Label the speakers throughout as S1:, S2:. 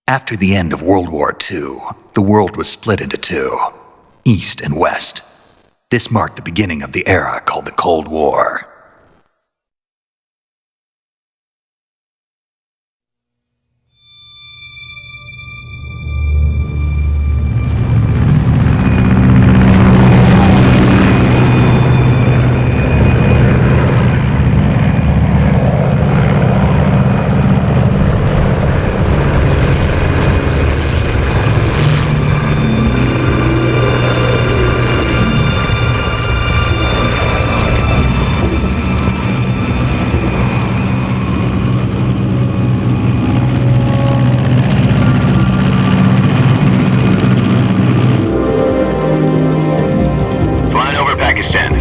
S1: After the end of World War II, the world was split into two, East and West. This marked the beginning of the era called the Cold War.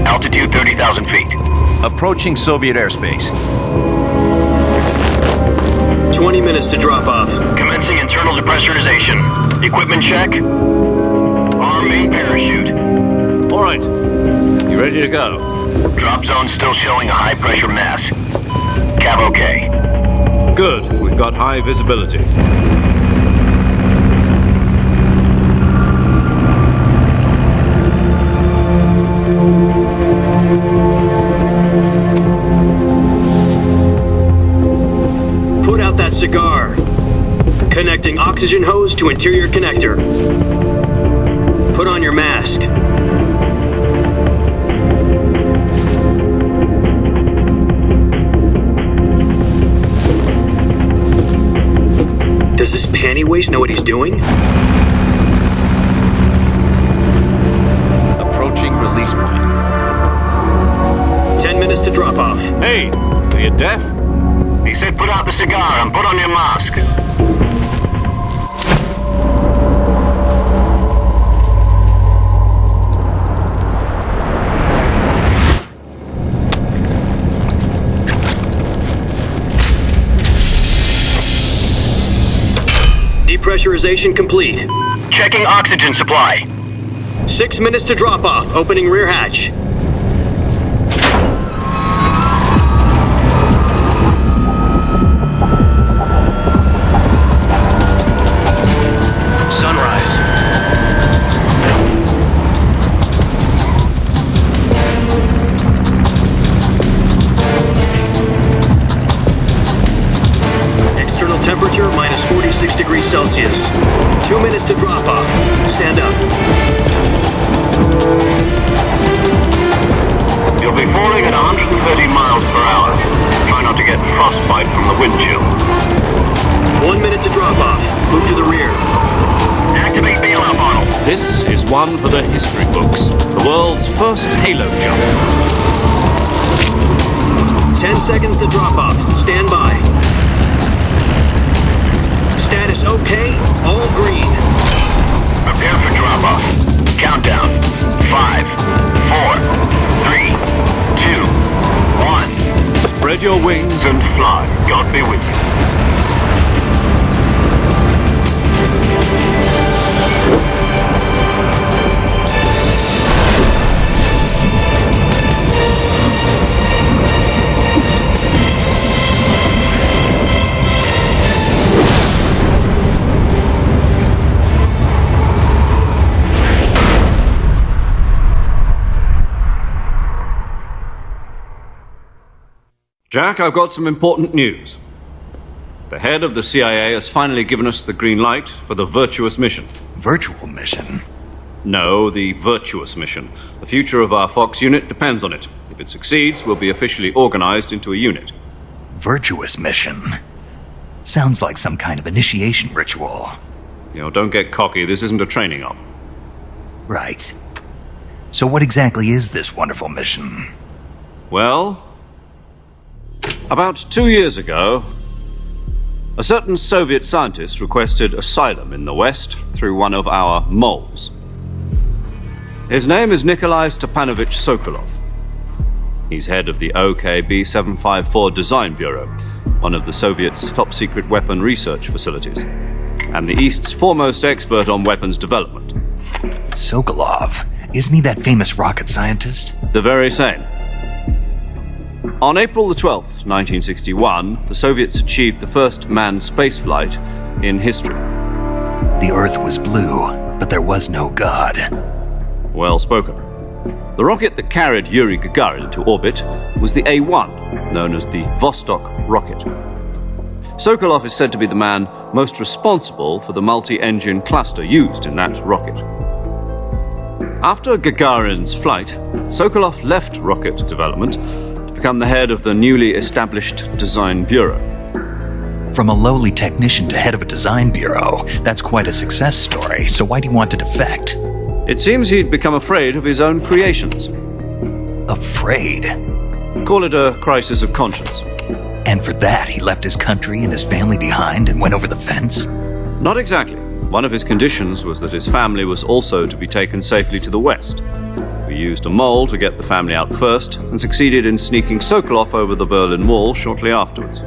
S2: Altitude 30,000 feet.
S3: Approaching Soviet airspace.
S4: 20 minutes to drop off.
S2: Commencing internal depressurization. Equipment check. Arm main parachute.
S3: All right. You ready to go?
S2: Drop zone still showing a high pressure mass. Cav okay.
S3: Good. We've got high visibility.
S4: Put out that cigar. Connecting oxygen hose to interior connector. Put on your mask. Does this panty waste know what he's doing?
S3: Approaching release point.
S4: 10 minutes to drop off.
S3: Hey, are you deaf?
S2: He said put out the cigar and put on your mask.
S4: Depressurization complete.
S2: Checking oxygen supply.
S4: 6 minutes to drop off. Opening rear hatch.
S2: Sunrise.
S4: External temperature minus 46 degrees Celsius. 2 minutes to drop off. Stand up.
S2: You'll be falling at 130 miles per hour. Try not to get frostbite from the wind chill.
S4: 1 minute to drop off. Move to the rear.
S2: Activate bailout model.
S3: This is one for the history books. The world's first halo jump.
S4: 10 seconds to drop off. Stand by. Status okay. All green.
S2: Prepare for drop-off. Countdown. 5, 4, 3, 2, 1.
S3: Spread your wings
S2: And fly. God be with you.
S3: Jack, I've got some important news. The head of the CIA has finally given us the green light for the virtuous mission.
S1: Virtual mission?
S3: No, the virtuous mission. The future of our Fox unit depends on it. If it succeeds, we'll be officially organized into a unit.
S1: Virtuous mission? Sounds like some kind of initiation ritual.
S3: Don't get cocky. This isn't a training op.
S1: Right. So what exactly is this wonderful mission?
S3: Well, about 2 years ago, a certain Soviet scientist requested asylum in the West through one of our moles. His name is Nikolai Stepanovich Sokolov. He's head of the OKB-754 Design Bureau, one of the Soviets' top-secret weapon research facilities, and the East's foremost expert on weapons development.
S1: Sokolov? Isn't he that famous rocket scientist?
S3: The very same. On April the 12th, 1961, the Soviets achieved the first manned spaceflight in history.
S1: The Earth was blue, but there was no God.
S3: Well spoken. The rocket that carried Yuri Gagarin into orbit was the A-1, known as the Vostok rocket. Sokolov is said to be the man most responsible for the multi-engine cluster used in that rocket. After Gagarin's flight, Sokolov left rocket development to become the head of the newly established Design Bureau.
S1: From a lowly technician to head of a design bureau, that's quite a success story, so why'd he want to defect?
S3: It seems he'd become afraid of his own creations.
S1: Afraid?
S3: Call it a crisis of conscience.
S1: And for that, he left his country and his family behind and went over the fence?
S3: Not exactly. One of his conditions was that his family was also to be taken safely to the west. We used a mole to get the family out first and succeeded in sneaking Sokolov over the Berlin Wall shortly afterwards.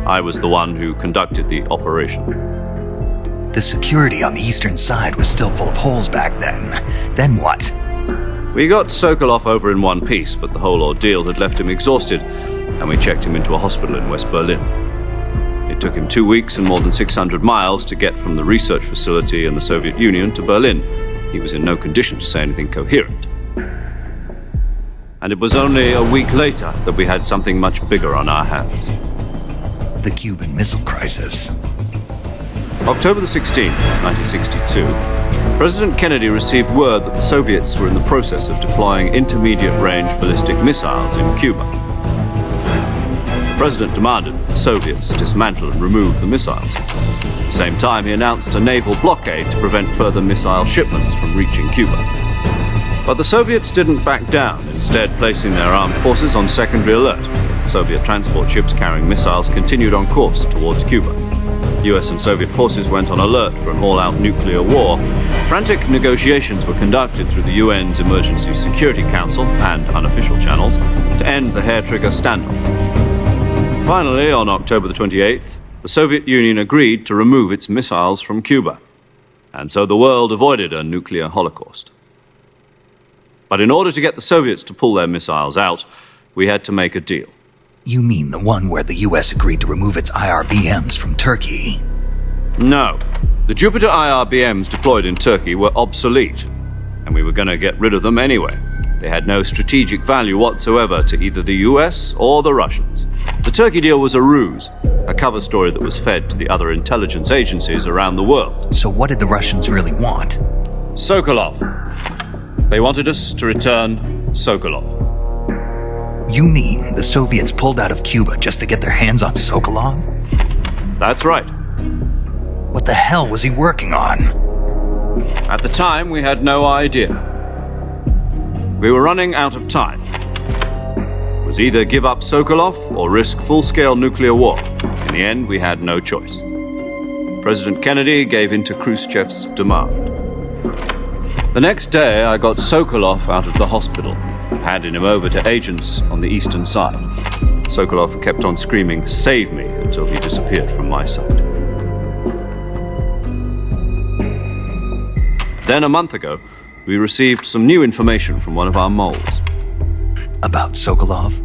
S3: I was the one who conducted the operation.
S1: The security on the eastern side was still full of holes back then. Then what?
S3: We got Sokolov over in one piece, but the whole ordeal had left him exhausted, and we checked him into a hospital in West Berlin. It took him 2 weeks and more than 600 miles to get from the research facility in the Soviet Union to Berlin. He was in no condition to say anything coherent. And it was only a week later that we had something much bigger on our hands.
S1: The Cuban Missile Crisis.
S3: October the 16th, 1962, President Kennedy received word that the Soviets were in the process of deploying intermediate-range ballistic missiles in Cuba. The President demanded that the Soviets dismantle and remove the missiles. At the same time, he announced a naval blockade to prevent further missile shipments from reaching Cuba. But the Soviets didn't back down, instead placing their armed forces on secondary alert. Soviet transport ships carrying missiles continued on course towards Cuba. US and Soviet forces went on alert for an all-out nuclear war. Frantic negotiations were conducted through the UN's Emergency Security Council and unofficial channels to end the hair-trigger standoff. Finally, on October the 28th, the Soviet Union agreed to remove its missiles from Cuba. And so the world avoided a nuclear holocaust. But in order to get the Soviets to pull their missiles out, we had to make a deal.
S1: You mean the one where the US agreed to remove its IRBMs from Turkey?
S3: No. The Jupiter IRBMs deployed in Turkey were obsolete, and we were going to get rid of them anyway. They had no strategic value whatsoever to either the US or the Russians. The Turkey deal was a ruse, a cover story that was fed to the other intelligence agencies around the world.
S1: So what did the Russians really want?
S3: Sokolov. They wanted us to return Sokolov.
S1: You mean the Soviets pulled out of Cuba just to get their hands on Sokolov?
S3: That's right.
S1: What the hell was he working on?
S3: At the time, we had no idea. We were running out of time. It was either give up Sokolov or risk full-scale nuclear war. In the end, we had no choice. President Kennedy gave in to Khrushchev's demand. The next day, I got Sokolov out of the hospital, handing him over to agents on the eastern side. Sokolov kept on screaming, "Save me," until he disappeared from my sight. Then a month ago, we received some new information from one of our moles.
S1: About Sokolov?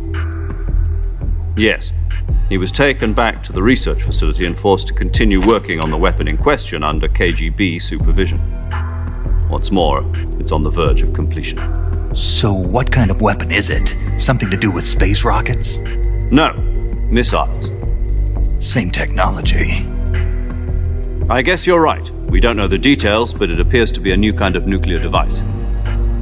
S3: Yes. He was taken back to the research facility and forced to continue working on the weapon in question under KGB supervision. What's more, it's on the verge of completion.
S1: So what kind of weapon is it? Something to do with space rockets?
S3: No, missiles.
S1: Same technology.
S3: I guess you're right. We don't know the details, but it appears to be a new kind of nuclear device.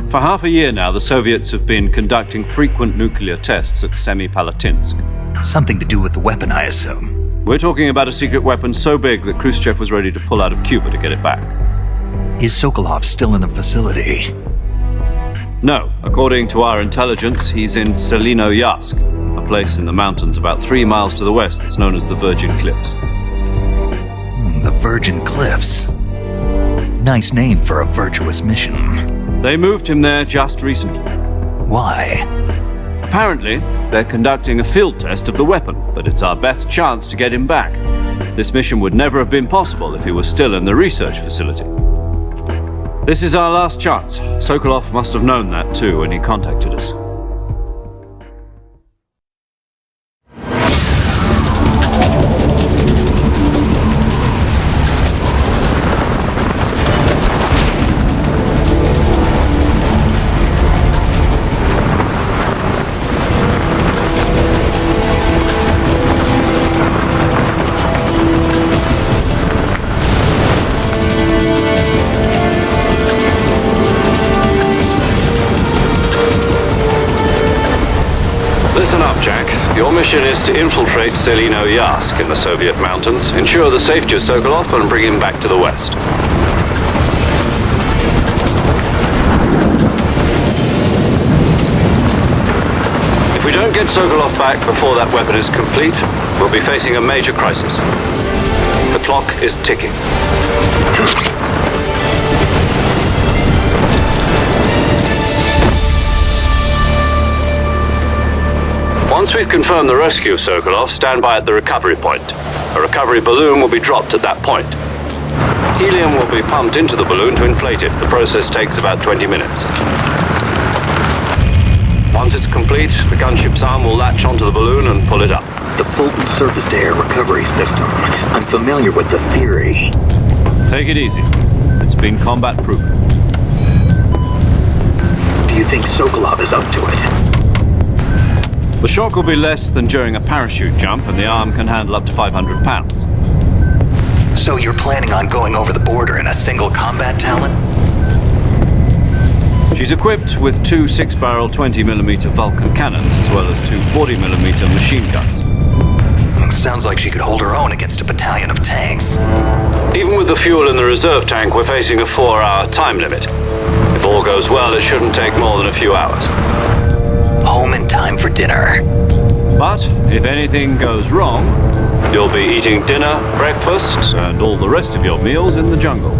S3: For half a year now, the Soviets have been conducting frequent nuclear tests at Semipalatinsk.
S1: Something to do with the weapon, I assume.
S3: We're talking about a secret weapon so big that Khrushchev was ready to pull out of Cuba to get it back.
S1: Is Sokolov still in the facility?
S3: No, according to our intelligence, he's in Selinoyarsk, a place in the mountains about 3 miles to the west that's known as the Virgin Cliffs.
S1: The Virgin Cliffs. Nice name for a virtuous mission.
S3: They moved him there just recently.
S1: Why?
S3: Apparently, they're conducting a field test of the weapon, but it's our best chance to get him back. This mission would never have been possible if he was still in the research facility. This is our last chance. Sokolov must have known that too when he contacted us. Listen up, Jack. Your mission is to infiltrate Selino Yask in the Soviet mountains, ensure the safety of Sokolov, and bring him back to the West. If we don't get Sokolov back before that weapon is complete, we'll be facing a major crisis. The clock is ticking. Once we've confirmed the rescue of Sokolov, stand by at the recovery point. A recovery balloon will be dropped at that point. Helium will be pumped into the balloon to inflate it. The process takes about 20 minutes. Once it's complete, the gunship's arm will latch onto the balloon and pull it up.
S5: The Fulton surface-to-air recovery system. I'm familiar with the theory.
S3: Take it easy. It's been combat-proven.
S5: Do you think Sokolov is up to it?
S3: The shock will be less than during a parachute jump, and the arm can handle up to 500 pounds.
S1: So you're planning on going over the border in a single combat talent?
S3: She's equipped with two 6-barrel 20mm Vulcan cannons, as well as two 40mm machine guns.
S1: Sounds like she could hold her own against a battalion of tanks.
S3: Even with the fuel in the reserve tank, we're facing a 4-hour time limit. If all goes well, it shouldn't take more than a few hours.
S1: Home in time for dinner.
S3: But if anything goes wrong, you'll be eating dinner, breakfast, and all the rest of your meals in the jungle.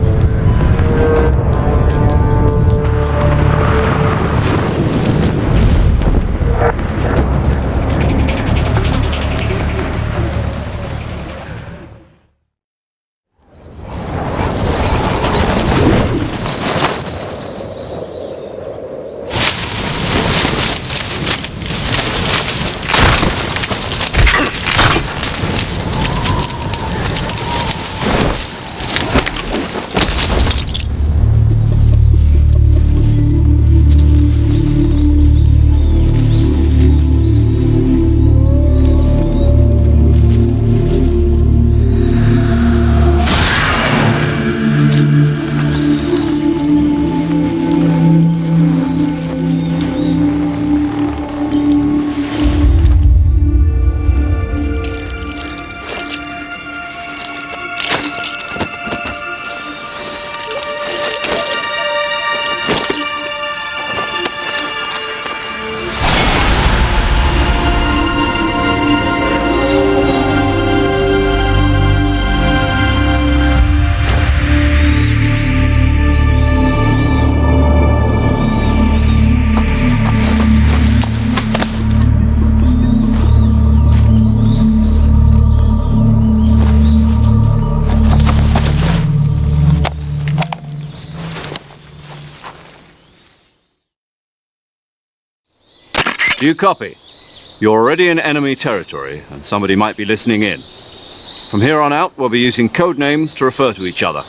S3: Do you copy? You're already in enemy territory, and somebody might be listening in. From here on out, we'll be using code names to refer to each other.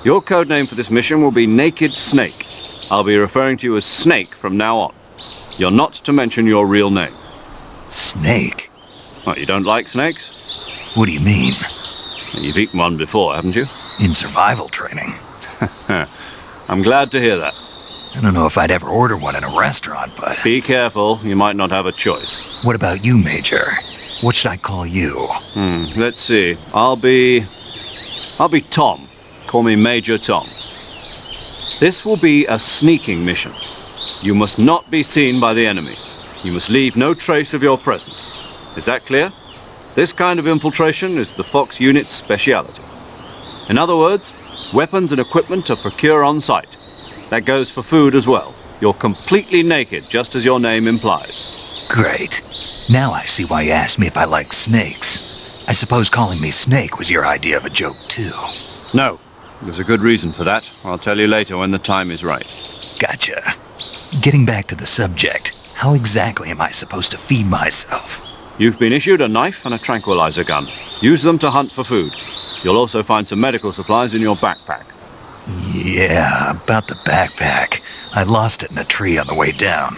S3: Your code name for this mission will be Naked Snake. I'll be referring to you as Snake from now on. You're not to mention your real name.
S1: Snake?
S3: What, you don't like snakes?
S1: What do you mean?
S3: You've eaten one before, haven't you?
S1: In survival training.
S3: I'm glad to hear that.
S1: I don't know if I'd ever order one in a restaurant, but...
S3: Be careful, you might not have a choice.
S1: What about you, Major? What should I call you?
S3: Let's see. I'll be Tom. Call me Major Tom. This will be a sneaking mission. You must not be seen by the enemy. You must leave no trace of your presence. Is that clear? This kind of infiltration is the Fox unit's speciality. In other words, weapons and equipment are procured on site. That goes for food as well. You're completely naked, just as your name implies.
S1: Great. Now I see why you asked me if I like snakes. I suppose calling me Snake was your idea of a joke, too.
S3: No. There's a good reason for that. I'll tell you later when the time is right.
S1: Gotcha. Getting back to the subject, how exactly am I supposed to feed myself?
S3: You've been issued a knife and a tranquilizer gun. Use them to hunt for food. You'll also find some medical supplies in your backpack.
S1: Yeah, about the backpack. I lost it in a tree on the way down.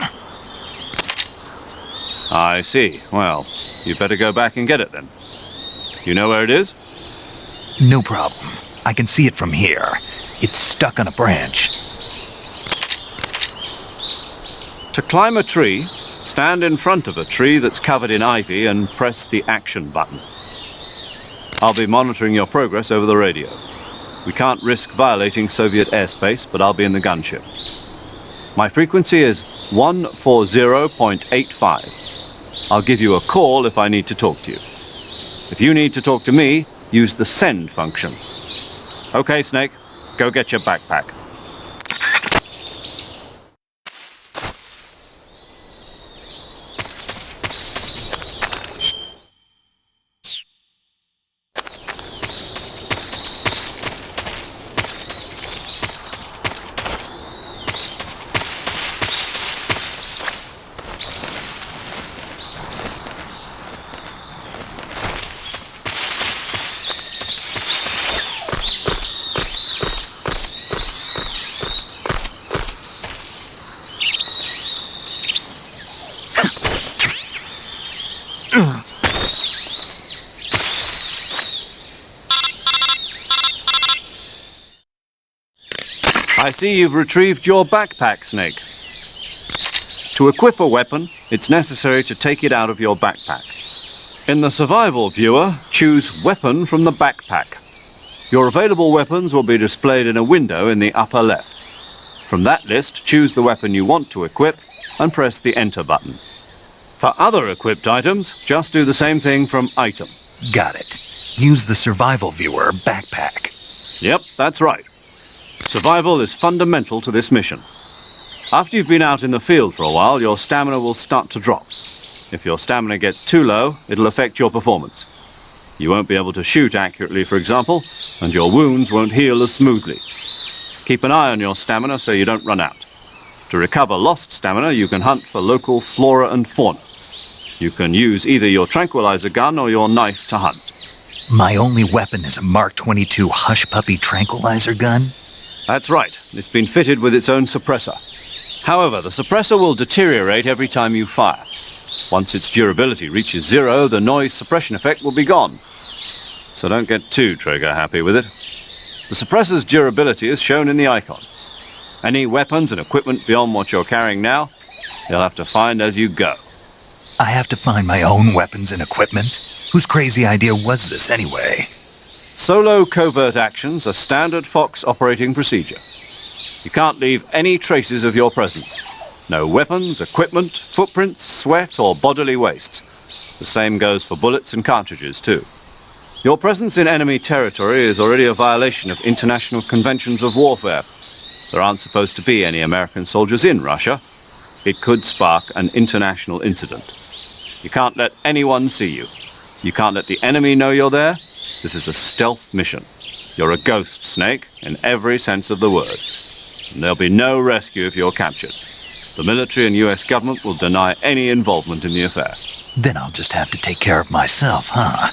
S3: I see. Well, you'd better go back and get it then. You know where it is?
S1: No problem. I can see it from here. It's stuck on a branch.
S3: To climb a tree, Stand in front of a tree that's covered in ivy and press the action button. I'll be monitoring your progress over the radio. We can't risk violating Soviet airspace, but I'll be in the gunship. My frequency is 140.85. I'll give you a call if I need to talk to you. If you need to talk to me, use the send function. Okay, Snake, go get your backpack. I see you've retrieved your backpack, Snake. To equip a weapon, it's necessary to take it out of your backpack. In the survival viewer, choose Weapon from the backpack. Your available weapons will be displayed in a window in the upper left. From that list, choose the weapon you want to equip and press the Enter button. For other equipped items, just do the same thing from Item.
S1: Got it. Use the survival viewer backpack.
S3: Yep, that's right. Survival is fundamental to this mission. After you've been out in the field for a while, your stamina will start to drop. If your stamina gets too low, it'll affect your performance. You won't be able to shoot accurately, for example, and your wounds won't heal as smoothly. Keep an eye on your stamina so you don't run out. To recover lost stamina, you can hunt for local flora and fauna. You can use either your tranquilizer gun or your knife to hunt.
S1: My only weapon is a Mark 22 Hush Puppy tranquilizer gun?
S3: That's right. It's been fitted with its own suppressor. However, the suppressor will deteriorate every time you fire. Once its durability reaches 0, the noise suppression effect will be gone. So don't get too trigger-happy with it. The suppressor's durability is shown in the icon. Any weapons and equipment beyond what you're carrying now, you'll have to find as you go.
S1: I have to find my own weapons and equipment? Whose crazy idea was this anyway?
S3: Solo covert actions are standard Fox operating procedure. You can't leave any traces of your presence. No weapons, equipment, footprints, sweat, or bodily waste. The same goes for bullets and cartridges, too. Your presence in enemy territory is already a violation of international conventions of warfare. There aren't supposed to be any American soldiers in Russia. It could spark an international incident. You can't let anyone see you. You can't let the enemy know you're there. This is a stealth mission. You're a ghost, Snake, in every sense of the word. And there'll be no rescue if you're captured. The military and US government will deny any involvement in the affair.
S1: Then I'll just have to take care of myself, huh?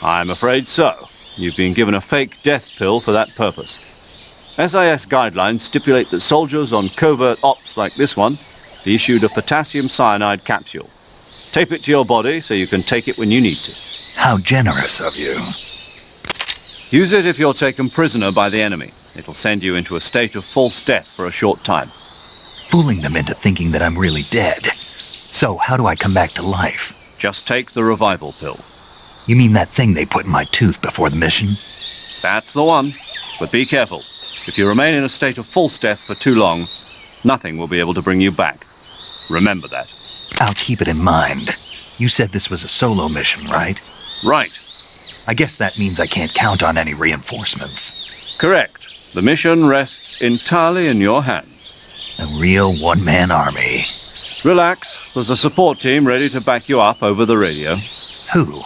S3: I'm afraid so. You've been given a fake death pill for that purpose. SIS guidelines stipulate that soldiers on covert ops like this one be issued a potassium cyanide capsule. Tape it to your body so you can take it when you need to.
S1: How generous of you.
S3: Use it if you're taken prisoner by the enemy. It'll send you into a state of false death for a short time.
S1: Fooling them into thinking that I'm really dead. So how do I come back to life?
S3: Just take the revival pill.
S1: You mean that thing they put in my tooth before the mission?
S3: That's the one. But be careful. If you remain in a state of false death for too long, nothing will be able to bring you back. Remember that.
S1: I'll keep it in mind. You said this was a solo mission, right?
S3: Right.
S1: I guess that means I can't count on any reinforcements.
S3: Correct. The mission rests entirely in your hands.
S1: A real one-man army.
S3: Relax. There's a support team ready to back you up over the radio.
S1: Who?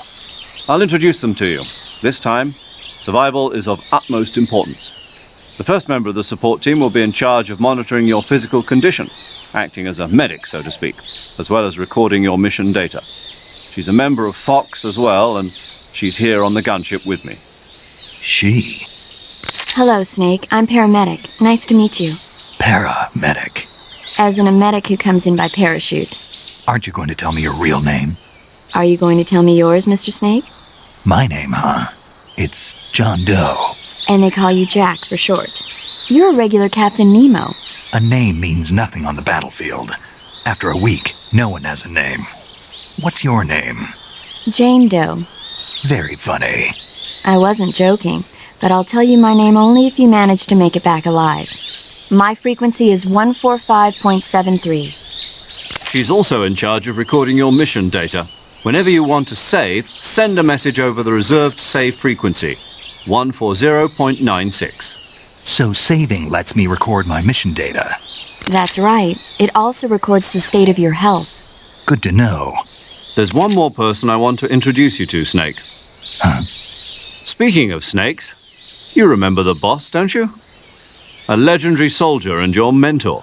S3: I'll introduce them to you. This time, survival is of utmost importance. The first member of the support team will be in charge of monitoring your physical condition, acting as a medic, so to speak, as well as recording your mission data. She's a member of Fox as well, and she's here on the gunship with me.
S1: She?
S6: Hello, Snake. I'm paramedic. Nice to meet you.
S1: Paramedic.
S6: As in a medic who comes in by parachute.
S1: Aren't you going to tell me your real name?
S6: Are you going to tell me yours, Mr. Snake?
S1: My name, huh? It's John Doe.
S6: And they call you Jack for short. You're a regular Captain Nemo.
S1: A name means nothing on the battlefield. After a week, no one has a name. What's your name?
S6: Jane Doe.
S1: Very funny.
S6: I wasn't joking, but I'll tell you my name only if you manage to make it back alive. My frequency is 145.73.
S3: She's also in charge of recording your mission data. Whenever you want to save, send a message over the reserved save frequency, 140.96.
S1: So saving lets me record my mission data.
S6: That's right. It also records the state of your health.
S1: Good to know.
S3: There's one more person I want to introduce you to, Snake.
S1: Huh?
S3: Speaking of snakes, you remember the boss, don't you? A legendary soldier and your mentor.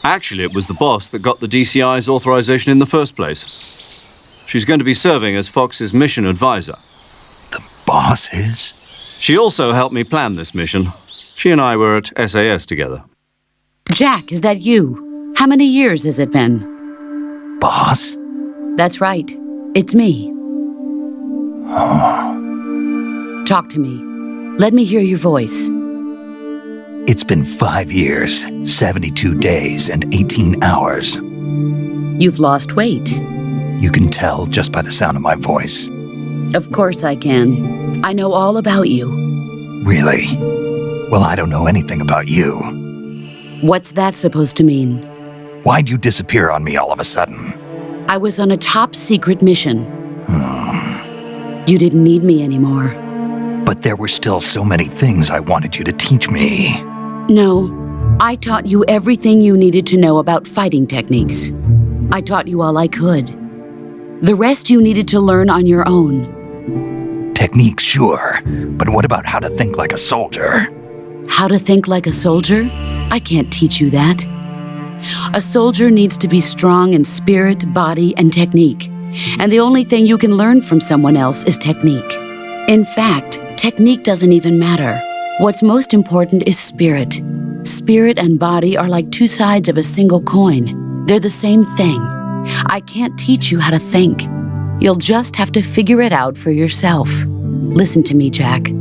S3: Actually, it was the boss that got the DCI's authorization in the first place. She's going to be serving as Fox's mission advisor.
S1: The boss is?
S3: She also helped me plan this mission. She and I were at SAS together.
S7: Jack, is that you? How many years has it been?
S1: Boss?
S7: That's right. It's me. Talk to me. Let me hear your voice.
S1: It's been 5 years, 72 days, and 18 hours.
S7: You've lost weight.
S1: You can tell just by the sound of my voice.
S7: Of course I can. I know all about you.
S1: Really? Well, I don't know anything about you.
S7: What's that supposed to mean?
S1: Why'd you disappear on me all of a sudden?
S7: I was on a top-secret mission. You didn't need me anymore.
S1: But there were still so many things I wanted you to teach me.
S7: No, I taught you everything you needed to know about fighting techniques. I taught you all I could. The rest you needed to learn on your own.
S1: Techniques, sure. But what about how to think like a soldier?
S7: How to think like a soldier? I can't teach you that. A soldier needs to be strong in spirit, body, and technique. And the only thing you can learn from someone else is technique. In fact, technique doesn't even matter. What's most important is spirit. Spirit and body are like two sides of a single coin. They're the same thing. I can't teach you how to think. You'll just have to figure it out for yourself. Listen to me, Jack.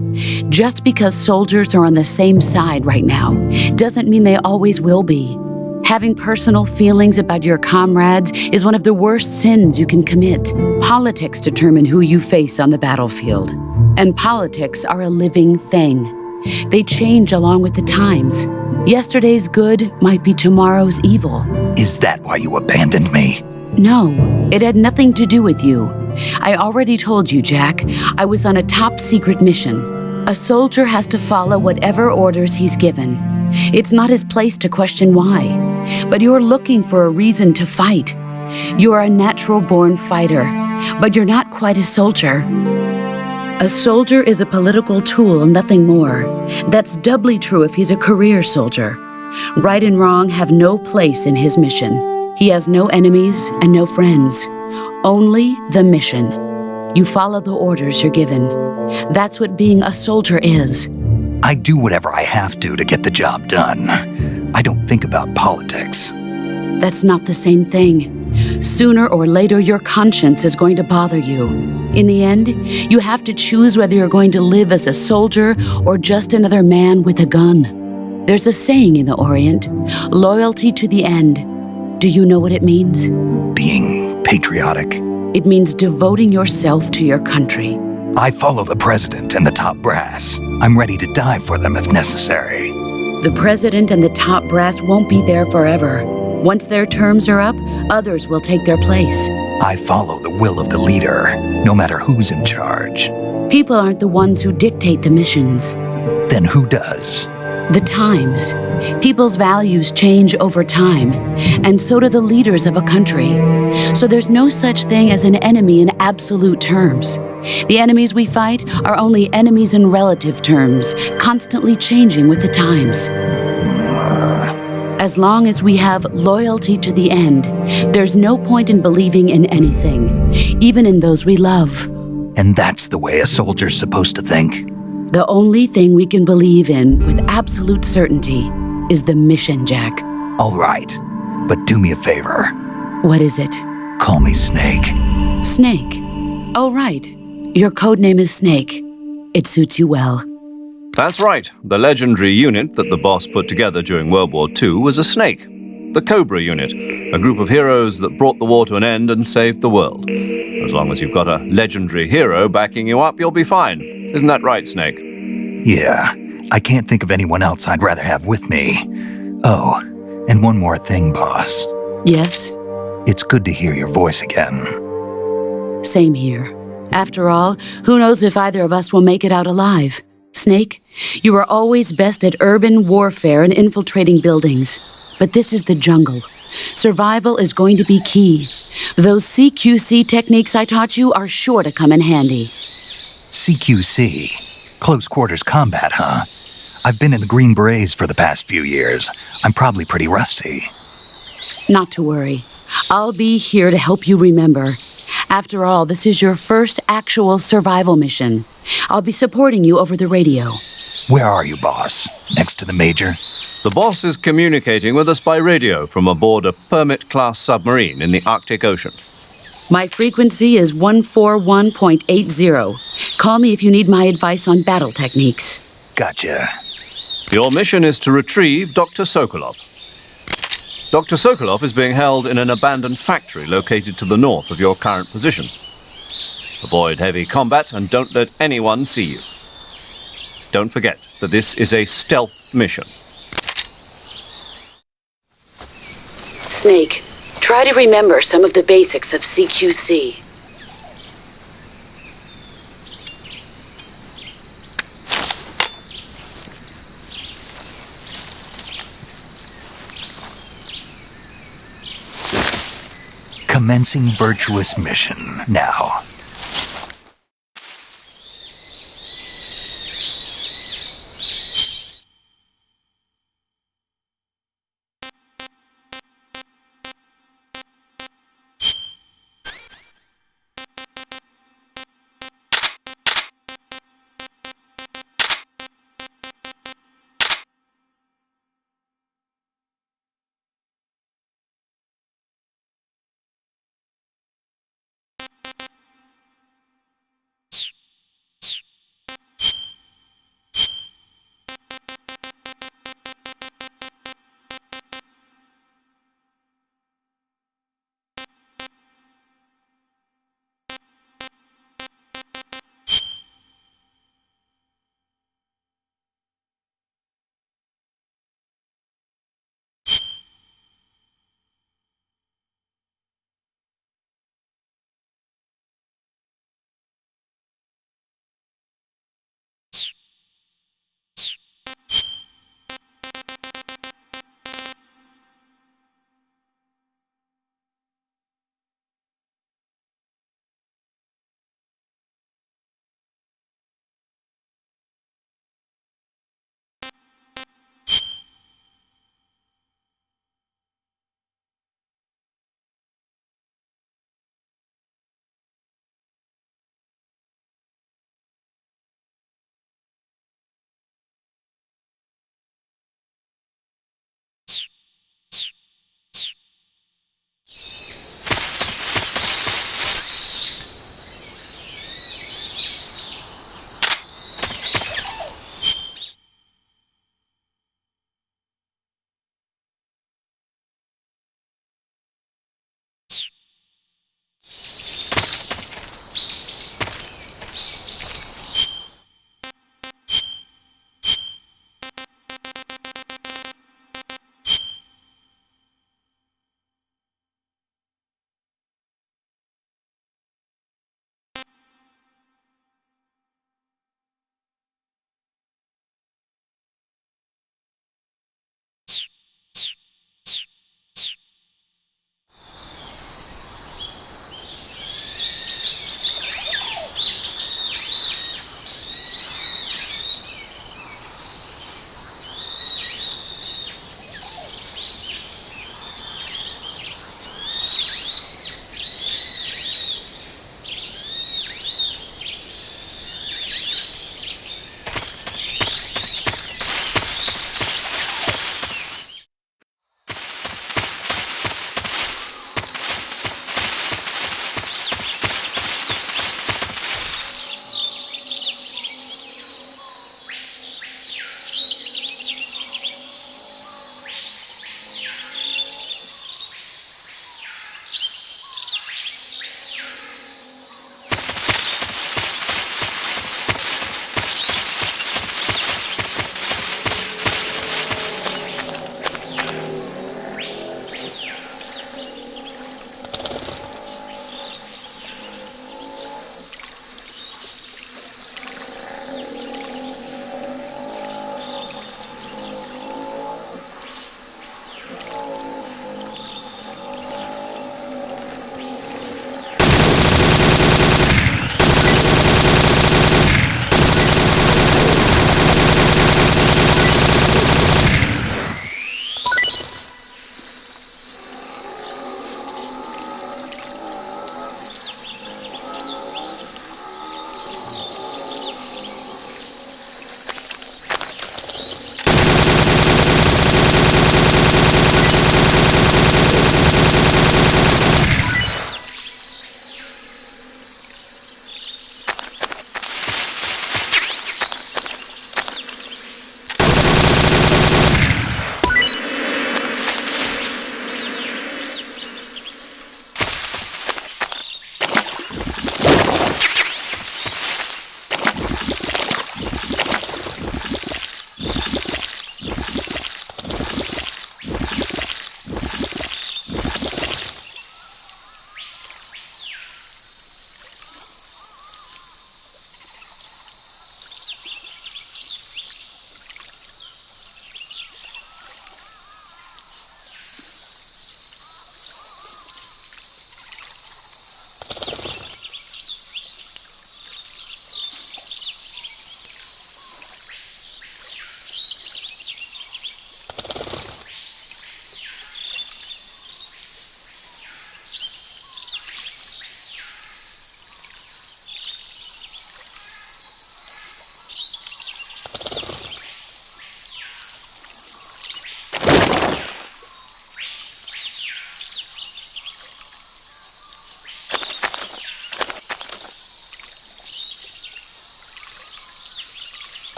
S7: Just because soldiers are on the same side right now doesn't mean they always will be. Having personal feelings about your comrades is one of the worst sins you can commit. Politics determine who you face on the battlefield. And politics are a living thing. They change along with the times. Yesterday's good might be tomorrow's evil.
S1: Is that why you abandoned me?
S7: No, it had nothing to do with you. I already told you, Jack. I was on a top-secret mission. A soldier has to follow whatever orders he's given. It's not his place to question why. But you're looking for a reason to fight. You are a natural-born fighter, but you're not quite a soldier. A soldier is a political tool, nothing more. That's doubly true if he's a career soldier. Right and wrong have no place in his mission. He has no enemies and no friends. Only the mission. You follow the orders you're given. That's what being a soldier is.
S1: I do whatever I have to get the job done. I don't think about politics.
S7: That's not the same thing. Sooner or later, your conscience is going to bother you. In the end, you have to choose whether you're going to live as a soldier or just another man with a gun. There's a saying in the Orient, loyalty to the end. Do you know what it means?
S1: Being patriotic.
S7: It means devoting yourself to your country.
S1: I follow the president and the top brass. I'm ready to die for them if necessary.
S7: The president and the top brass won't be there forever. Once their terms are up, others will take their place.
S1: I follow the will of the leader, no matter who's in charge.
S7: People aren't the ones who dictate the missions.
S1: Then who does?
S7: The times. People's values change over time, and so do the leaders of a country. So there's no such thing as an enemy in absolute terms. The enemies we fight are only enemies in relative terms, constantly changing with the times. As long as we have loyalty to the end, there's no point in believing in anything, even in those we love.
S1: And that's the way a soldier's supposed to think?
S7: The only thing we can believe in with absolute certainty is the mission, Jack.
S1: All right, but do me a favor.
S7: What is it?
S1: Call me Snake.
S7: Snake. Oh, right. Your code name is Snake. It suits you well.
S3: That's right. The legendary unit that the boss put together during World War II was a snake. the Cobra Unit, a group of heroes that brought the war to an end and saved the world. As long as you've got a legendary hero backing you up, you'll be fine. Isn't that right, Snake?
S1: Yeah, I can't think of anyone else I'd rather have with me. Oh, and one more thing, boss.
S7: Yes?
S1: It's good to hear your voice again.
S7: Same here. After all, who knows if either of us will make it out alive? Snake, you are always best at urban warfare and infiltrating buildings. But this is the jungle. Survival is going to be key. Those CQC techniques I taught you are sure to come in handy.
S1: CQC? Close quarters combat, huh? I've been in the Green Berets for the past few years. I'm probably pretty rusty.
S7: Not to worry. I'll be here to help you remember. After all, this is your first actual survival mission. I'll be supporting you over the radio.
S1: Where are you, boss? Next to the Major?
S3: The boss is communicating with us by radio from aboard a Permit-class submarine in the Arctic Ocean.
S7: My frequency is 141.80. Call me if you need my advice on battle techniques.
S1: Gotcha.
S3: Your mission is to retrieve Dr. Sokolov. Dr. Sokolov is being held in an abandoned factory located to the north of your current position. Avoid heavy combat and don't let anyone see you. Don't forget that this is a stealth mission.
S7: Snake, try to remember some of the basics of CQC.
S1: Commencing virtuous mission now.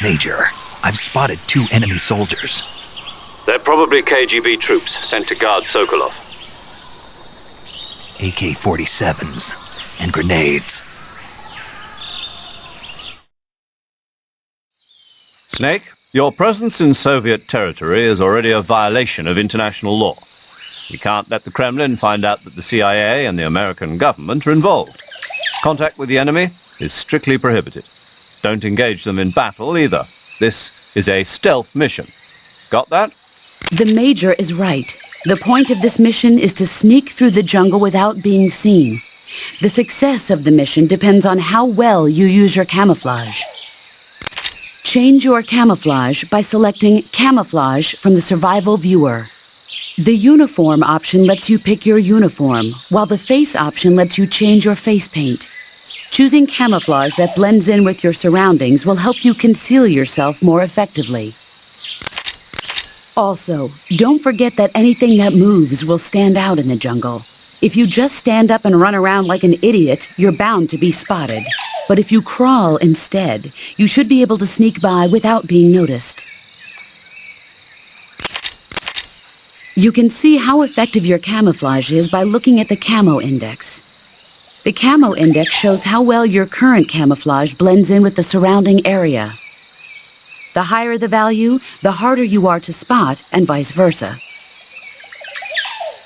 S1: Major, I've spotted 2 enemy soldiers.
S3: They're probably KGB troops sent to guard Sokolov.
S1: AK-47s and grenades.
S3: Snake, your presence in Soviet territory is already a violation of international law. We can't let the Kremlin find out that the CIA and the American government are involved. Contact with the enemy is strictly prohibited. Don't engage them in battle either. This is a stealth mission. Got that?
S7: The Major is right. The point of this mission is to sneak through the jungle without being seen. The success of the mission depends on how well you use your camouflage. Change your camouflage by selecting Camouflage from the Survival Viewer. The Uniform option lets you pick your uniform, while the Face option lets you change your face paint. Choosing camouflage that blends in with your surroundings will help you conceal yourself more effectively. Also, don't forget that anything that moves will stand out in the jungle. If you just stand up and run around like an idiot, you're bound to be spotted. But if you crawl instead, you should be able to sneak by without being noticed. You can see how effective your camouflage is by looking at the Camo Index. The Camo Index shows how well your current camouflage blends in with the surrounding area. The higher the value, the harder you are to spot, and vice versa.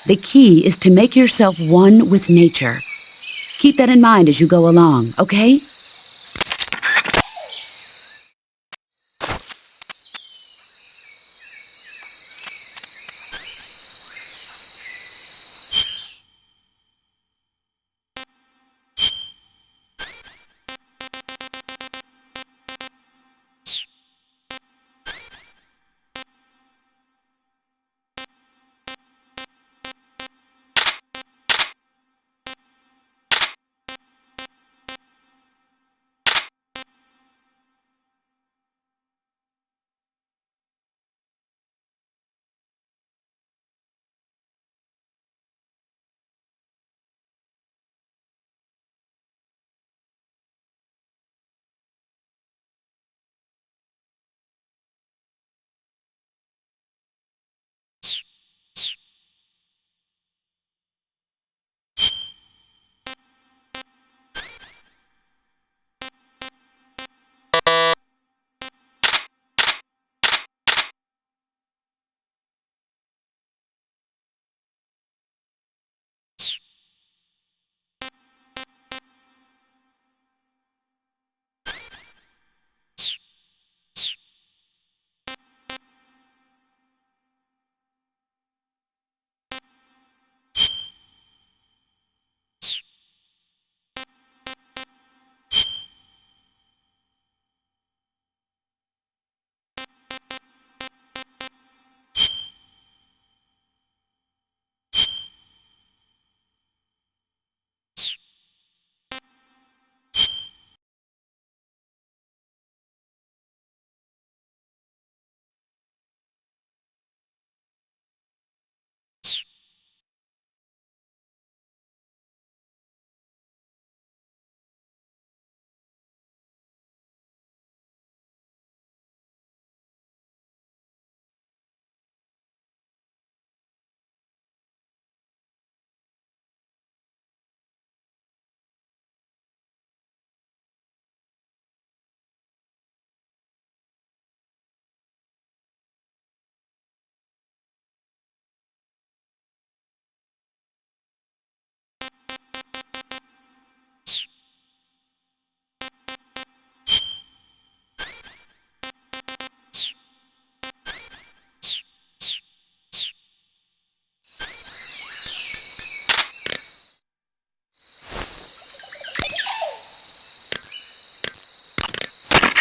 S7: The key is to make yourself one with nature. Keep that in mind as you go along, okay?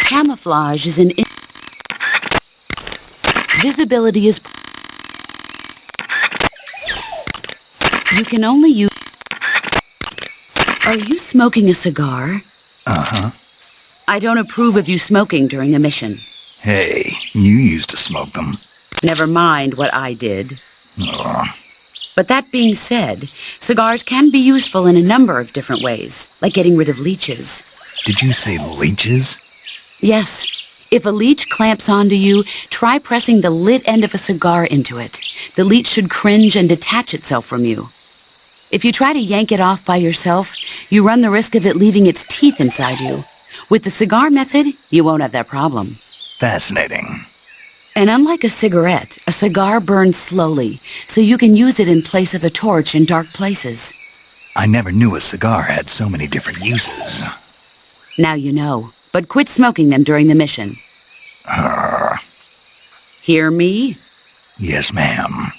S7: Camouflage is an visibility is you can only use. Are you smoking a cigar?
S1: Uh-huh.
S7: I don't approve of you smoking during the mission.
S1: Hey, you used to smoke them.
S7: Never mind what I did.
S1: Ugh.
S7: But that being said, cigars can be useful in a number of different ways, like getting rid of leeches.
S1: Did you say leeches?
S7: Yes, If a leech clamps onto you, try pressing the lit end of a cigar into it. The leech should cringe and detach itself from you. If you try to yank it off by yourself, you run the risk of it leaving its teeth inside you. With the cigar method, you won't have that problem.
S1: Fascinating.
S7: And unlike a cigarette, a cigar burns slowly, so you can use it in place of a torch in dark places.
S1: I never knew a cigar had so many different uses.
S7: Now you know, but quit smoking them during the mission. Hear me?
S1: Yes, ma'am.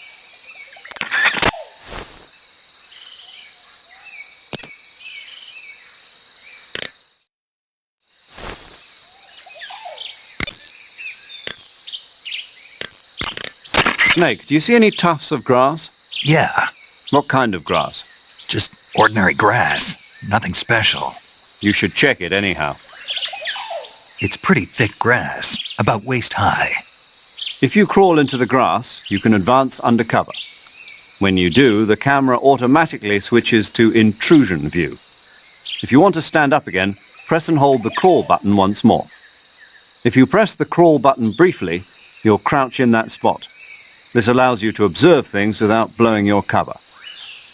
S3: Snake, do you see any tufts of grass?
S1: Yeah,
S3: What kind of grass?
S1: just ordinary grass. Nothing special.
S3: You should check it anyhow.
S1: It's pretty thick grass, about waist high.
S3: If you crawl into the grass, you can advance under cover. When you do, the camera automatically switches to intrusion view. If you want to stand up again, press and hold the crawl button once more. If you press the crawl button briefly, you'll crouch in that spot. This allows you to observe things without blowing your cover.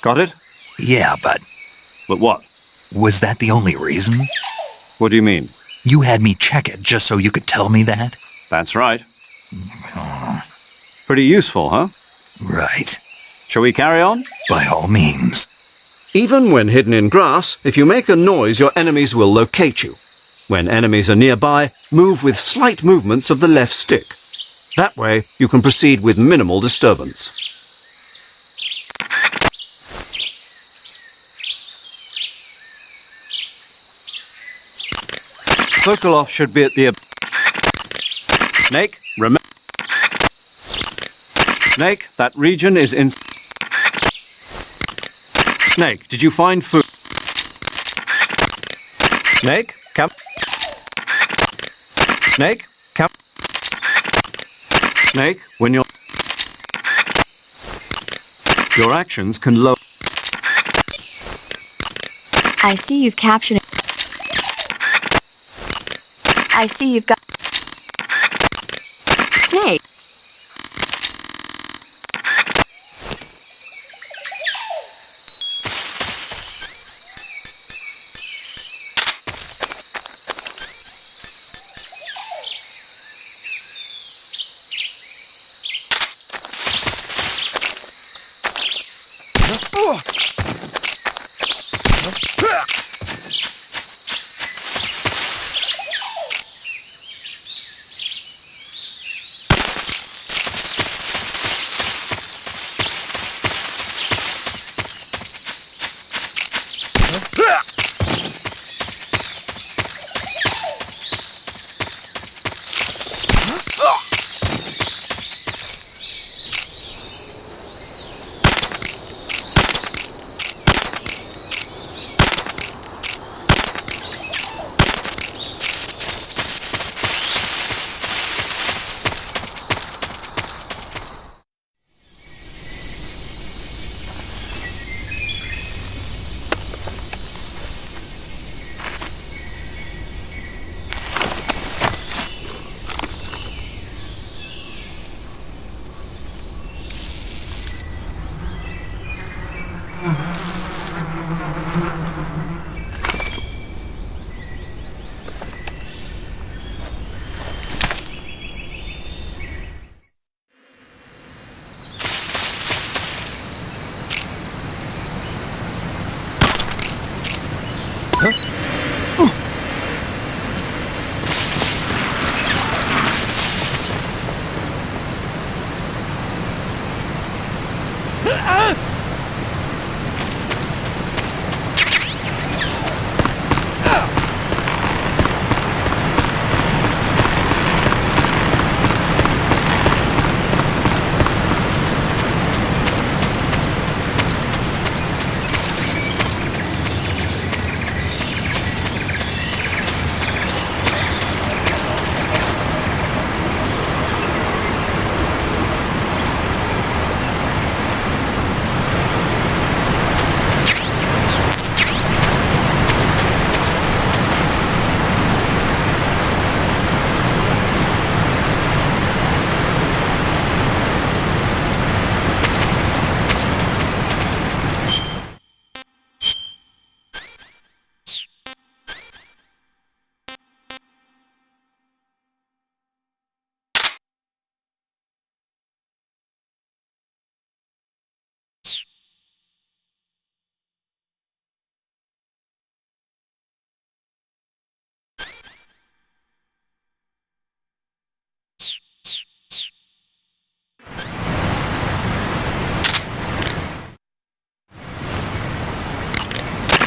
S3: Got it?
S1: Yeah, but
S3: But what?
S1: was that the only reason?
S3: What do you mean?
S1: You had me check it just so you could tell me that?
S3: That's right. Pretty useful, huh?
S1: Right.
S3: Shall we carry on?
S1: By all means.
S3: Even when hidden in grass, if you make a noise, your enemies will locate you. When enemies are nearby, move with slight movements of the left stick. That way, you can proceed with minimal disturbance. Sokolov should be at the... Snake, remember... Snake, that region is in... Snake, did you find food? Snake, come... Snake, come... Snake, when you're... Your actions can lower...
S6: I see you've captured it. I see you've got... Snake.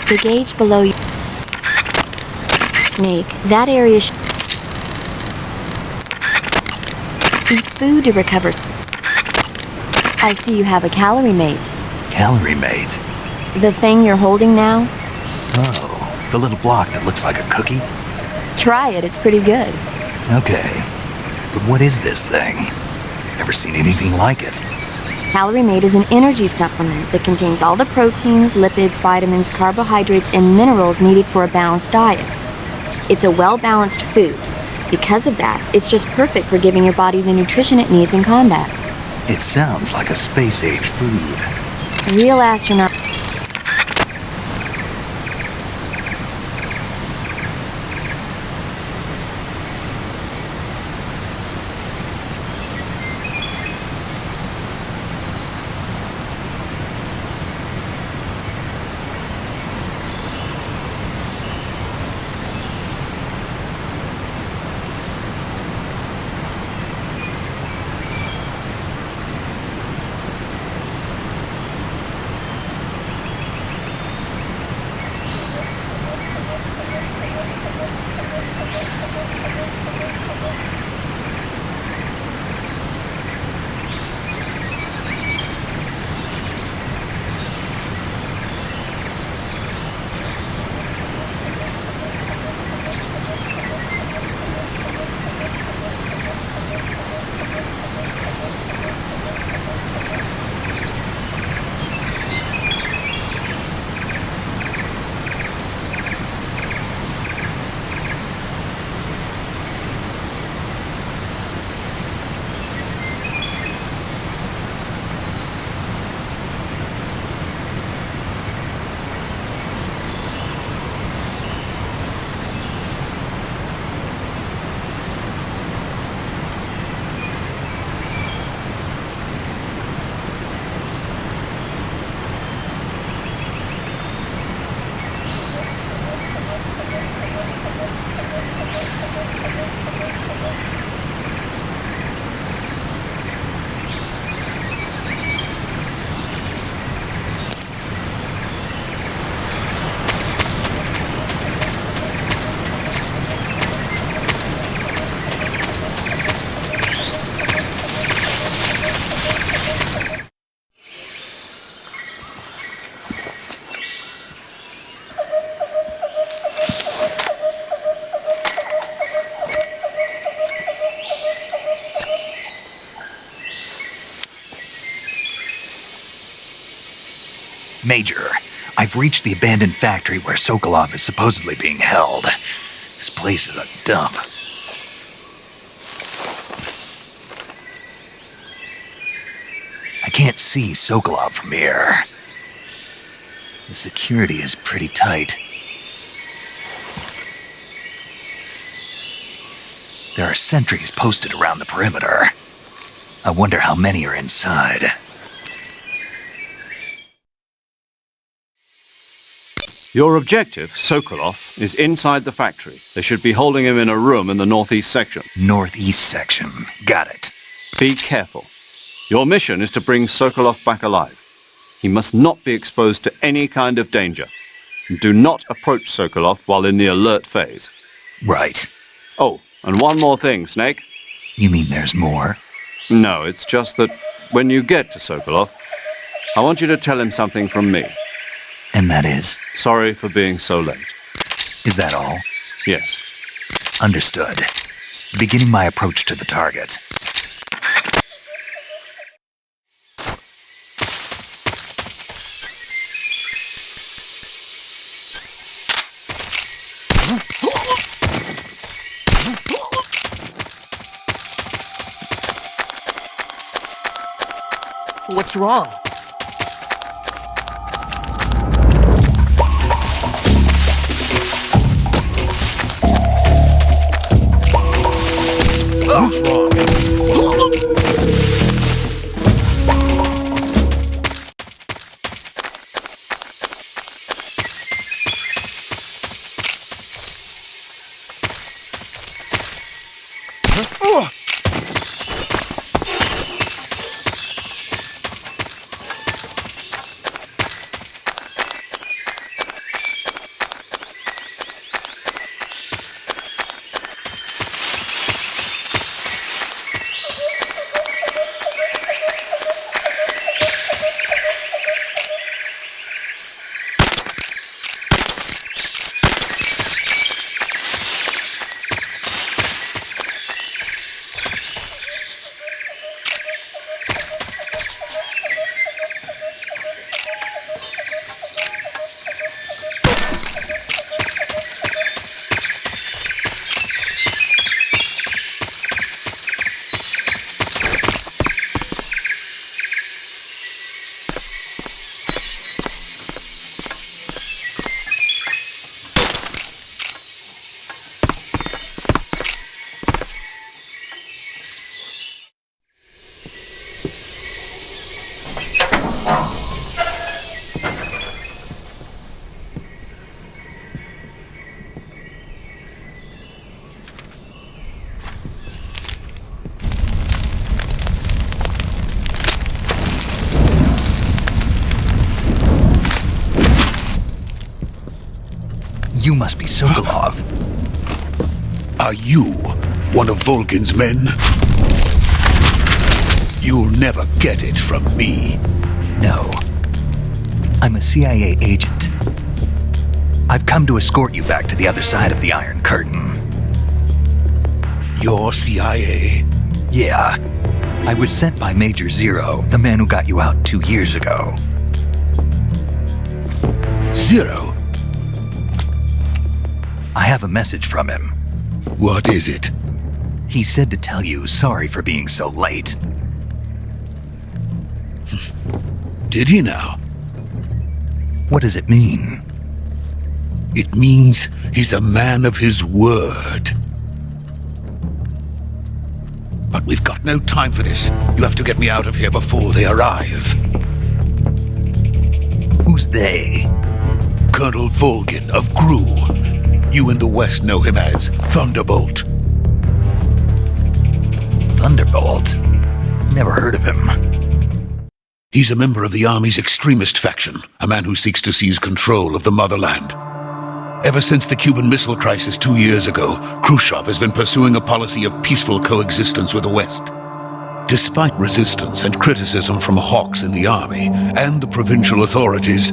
S6: The gauge below you. Snake, that area eat food to recover. I see you have a calorie mate.
S1: Calorie mate?
S6: The thing you're holding now?
S1: Oh, the little block that looks like a cookie?
S6: Try it, it's pretty good.
S1: Okay. But what is this thing? Never seen anything like it.
S6: Calorie Mate is an energy supplement that contains all the proteins, lipids, vitamins, carbohydrates, and minerals needed for a balanced diet. It's a well-balanced food. Because of that, it's just perfect for giving your body the nutrition it needs in combat.
S1: It sounds like a space-age food.
S6: Real astronaut.
S1: Major, I've reached the abandoned factory where Sokolov is supposedly being held. This place is a dump. I can't see Sokolov from here. The security is pretty tight. There are sentries posted around the perimeter. I wonder how many are inside.
S3: Your objective, Sokolov, is inside the factory. They should be holding him in a room in the northeast section.
S1: Northeast section. Got it.
S3: Be careful. Your mission is to bring Sokolov back alive. He must not be exposed to any kind of danger. Do not approach Sokolov while in the alert phase.
S1: Right.
S3: Oh, and one more thing, Snake.
S1: You mean there's more?
S3: No, it's just that when you get to Sokolov, I want you to tell him something from me.
S1: And that is?
S3: Sorry for being so late.
S1: Is that all?
S3: Yes.
S1: Understood. Beginning my approach to the target.
S8: What's wrong? What's wrong?
S1: You must be Sokolov.
S8: Are you one of Volgin's men? You'll never get it from me.
S1: No. I'm a CIA agent. I've come to escort you back to the other side of the Iron Curtain.
S8: You're CIA?
S1: Yeah. I was sent by Major Zero, the man who got you out 2 years ago.
S8: Zero?
S1: I have a message from him.
S8: What is it?
S1: He said to tell you sorry for being so late.
S8: Did he now?
S1: What does it mean?
S8: It means he's a man of his word. But we've got no time for this. You have to get me out of here before they arrive.
S1: Who's they?
S8: Colonel Volgin of GRU. You in the West know him as Thunderbolt.
S1: Thunderbolt? Never heard of him.
S8: He's a member of the Army's extremist faction, a man who seeks to seize control of the motherland. Ever since the Cuban Missile Crisis 2 years ago, Khrushchev has been pursuing a policy of peaceful coexistence with the West. Despite resistance and criticism from hawks in the army and the provincial authorities,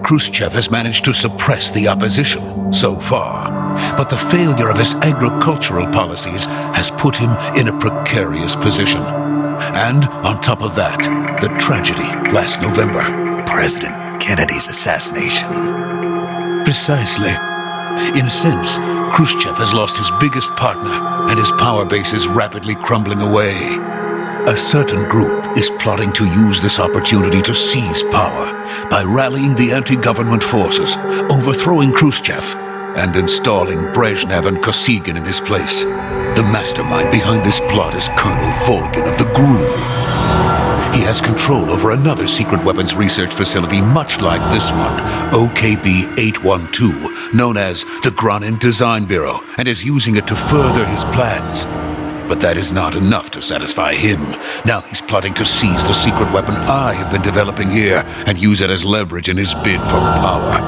S8: Khrushchev has managed to suppress the opposition so far. But the failure of his agricultural policies has put him in a precarious position. And on top of that, the tragedy last November.
S1: President Kennedy's assassination.
S8: Precisely. In a sense, Khrushchev has lost his biggest partner, and his power base is rapidly crumbling away. A certain group is plotting to use this opportunity to seize power by rallying the anti-government forces, overthrowing Khrushchev, and installing Brezhnev and Kosygin in his place. The mastermind behind this plot is Colonel Volgin of the GRU. He has control over another secret weapons research facility much like this one, OKB-812, known as the Granin Design Bureau, and is using it to further his plans. But that is not enough to satisfy him. Now he's plotting to seize the secret weapon I have been developing here and use it as leverage in his bid for power.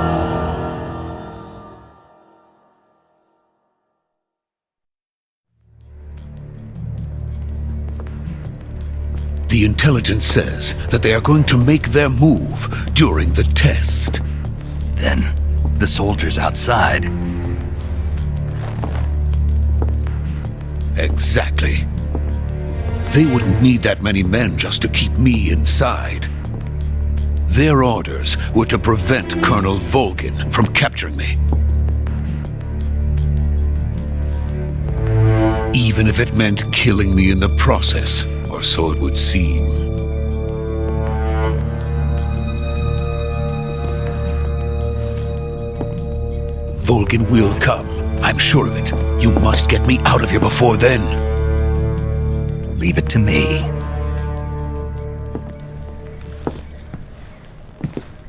S8: The intelligence says that they are going to make their move during the test.
S1: Then, the soldiers outside.
S8: Exactly. They wouldn't need that many men just to keep me inside. Their orders were to prevent Colonel Volgin from capturing me. Even if it meant killing me in the process. Or so it would seem. Volgin will come. I'm sure of it. You must get me out of here before then.
S1: Leave it to me.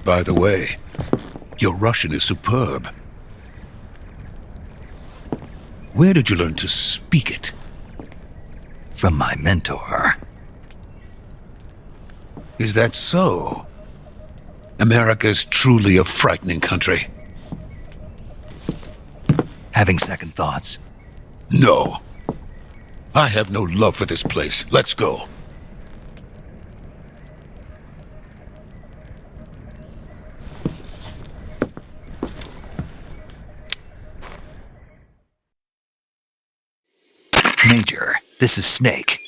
S8: By the way, your Russian is superb. Where did you learn to speak it?
S1: From my mentor.
S8: Is that so? America's truly a frightening country.
S1: Having second thoughts?
S8: No. I have no love for this place. Let's go.
S1: Major, this is Snake.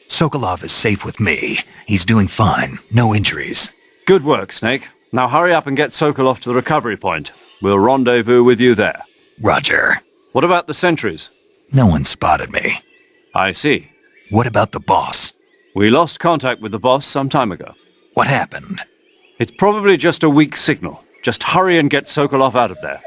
S1: Sokolov is safe with me. He's doing fine. No injuries.
S3: Good work, Snake. Now hurry up and get Sokolov to the recovery point. We'll rendezvous with you there.
S1: Roger.
S3: What about the sentries?
S1: No one spotted me.
S3: I see.
S1: What about the boss?
S3: We lost contact with the boss some time ago.
S1: What happened?
S3: It's probably just a weak signal. Just hurry and get Sokolov out of there.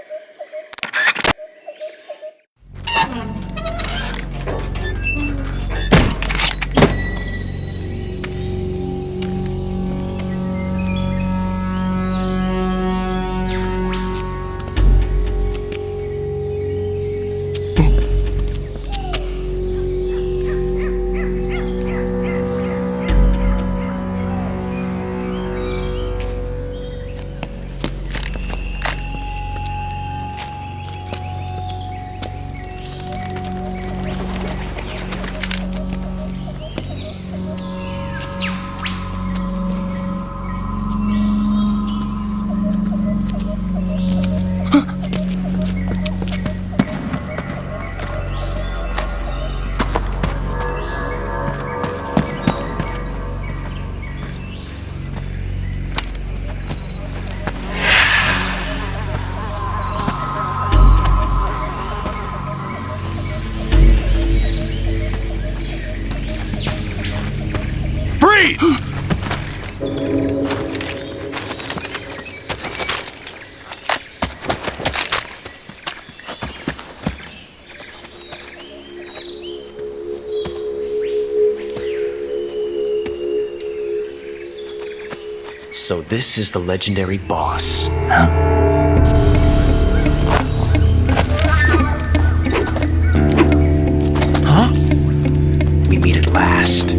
S9: Freeze!
S10: So this is the legendary boss. Huh? We meet at last.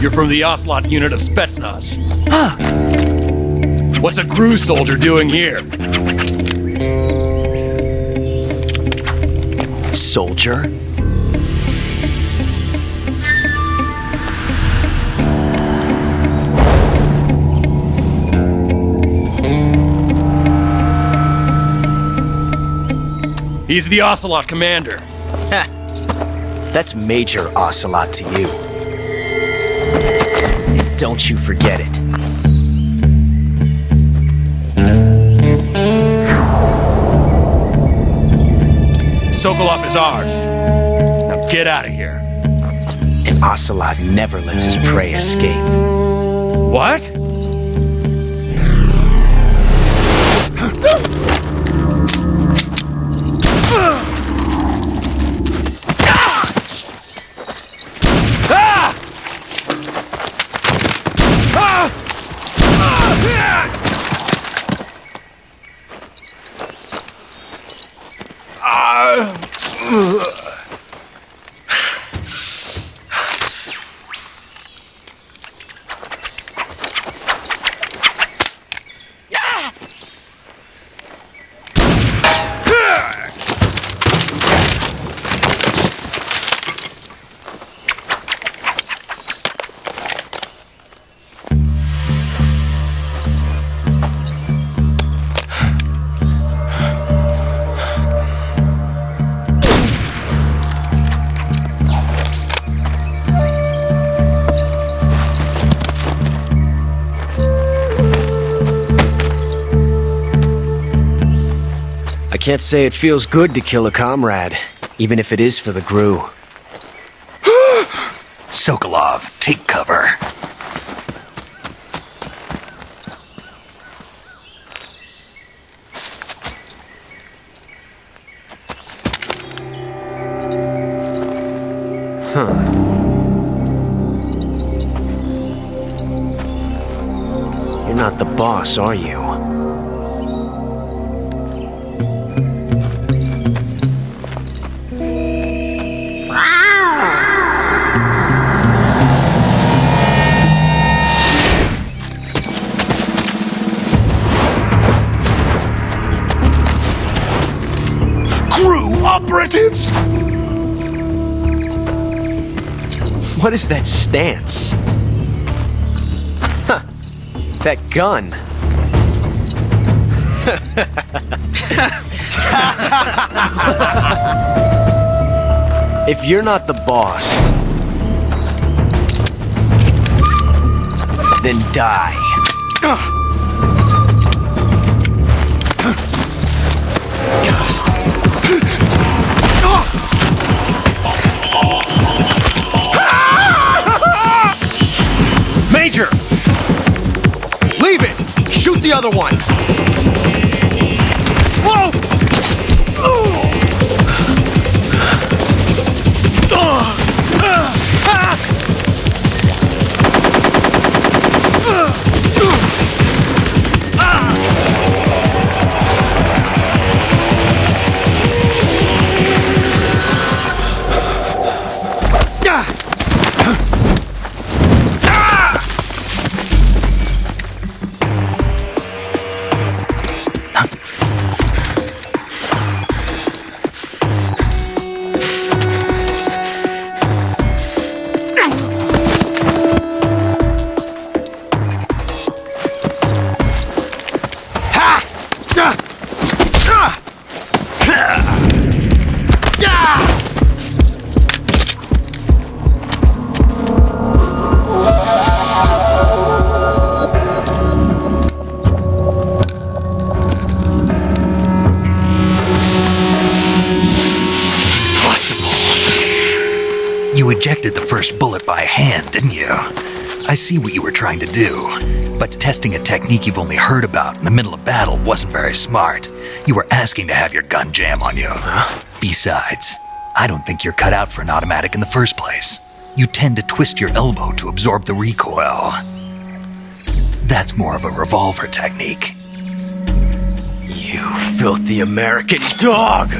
S9: You're from the Ocelot unit of Spetsnaz. Huh. What's a GRU soldier doing here?
S10: Soldier?
S9: He's the Ocelot commander.
S10: Ha! That's Major Ocelot to you. And don't you forget it.
S9: Sokolov is ours. Now get out of here.
S10: And Ocelot never lets his prey escape.
S9: What?
S10: I can't say it feels good to kill a comrade, even if it is for the GRU.
S1: Sokolov, take cover.
S10: You're not the boss, are you?
S1: GRU operatives!
S10: What is that stance? Huh. That gun. If you're not the boss, then die.
S4: Major! Leave it! Shoot the other one! Whoa!
S1: You ejected the first bullet by hand, didn't you? I see what you were trying to do, but testing a technique you've only heard about in the middle of battle wasn't very smart. You were asking to have your gun jam on you.
S10: Huh?
S1: Besides, I don't think you're cut out for an automatic in the first place. You tend to twist your elbow to absorb the recoil. That's more of a revolver technique.
S10: You filthy American dog!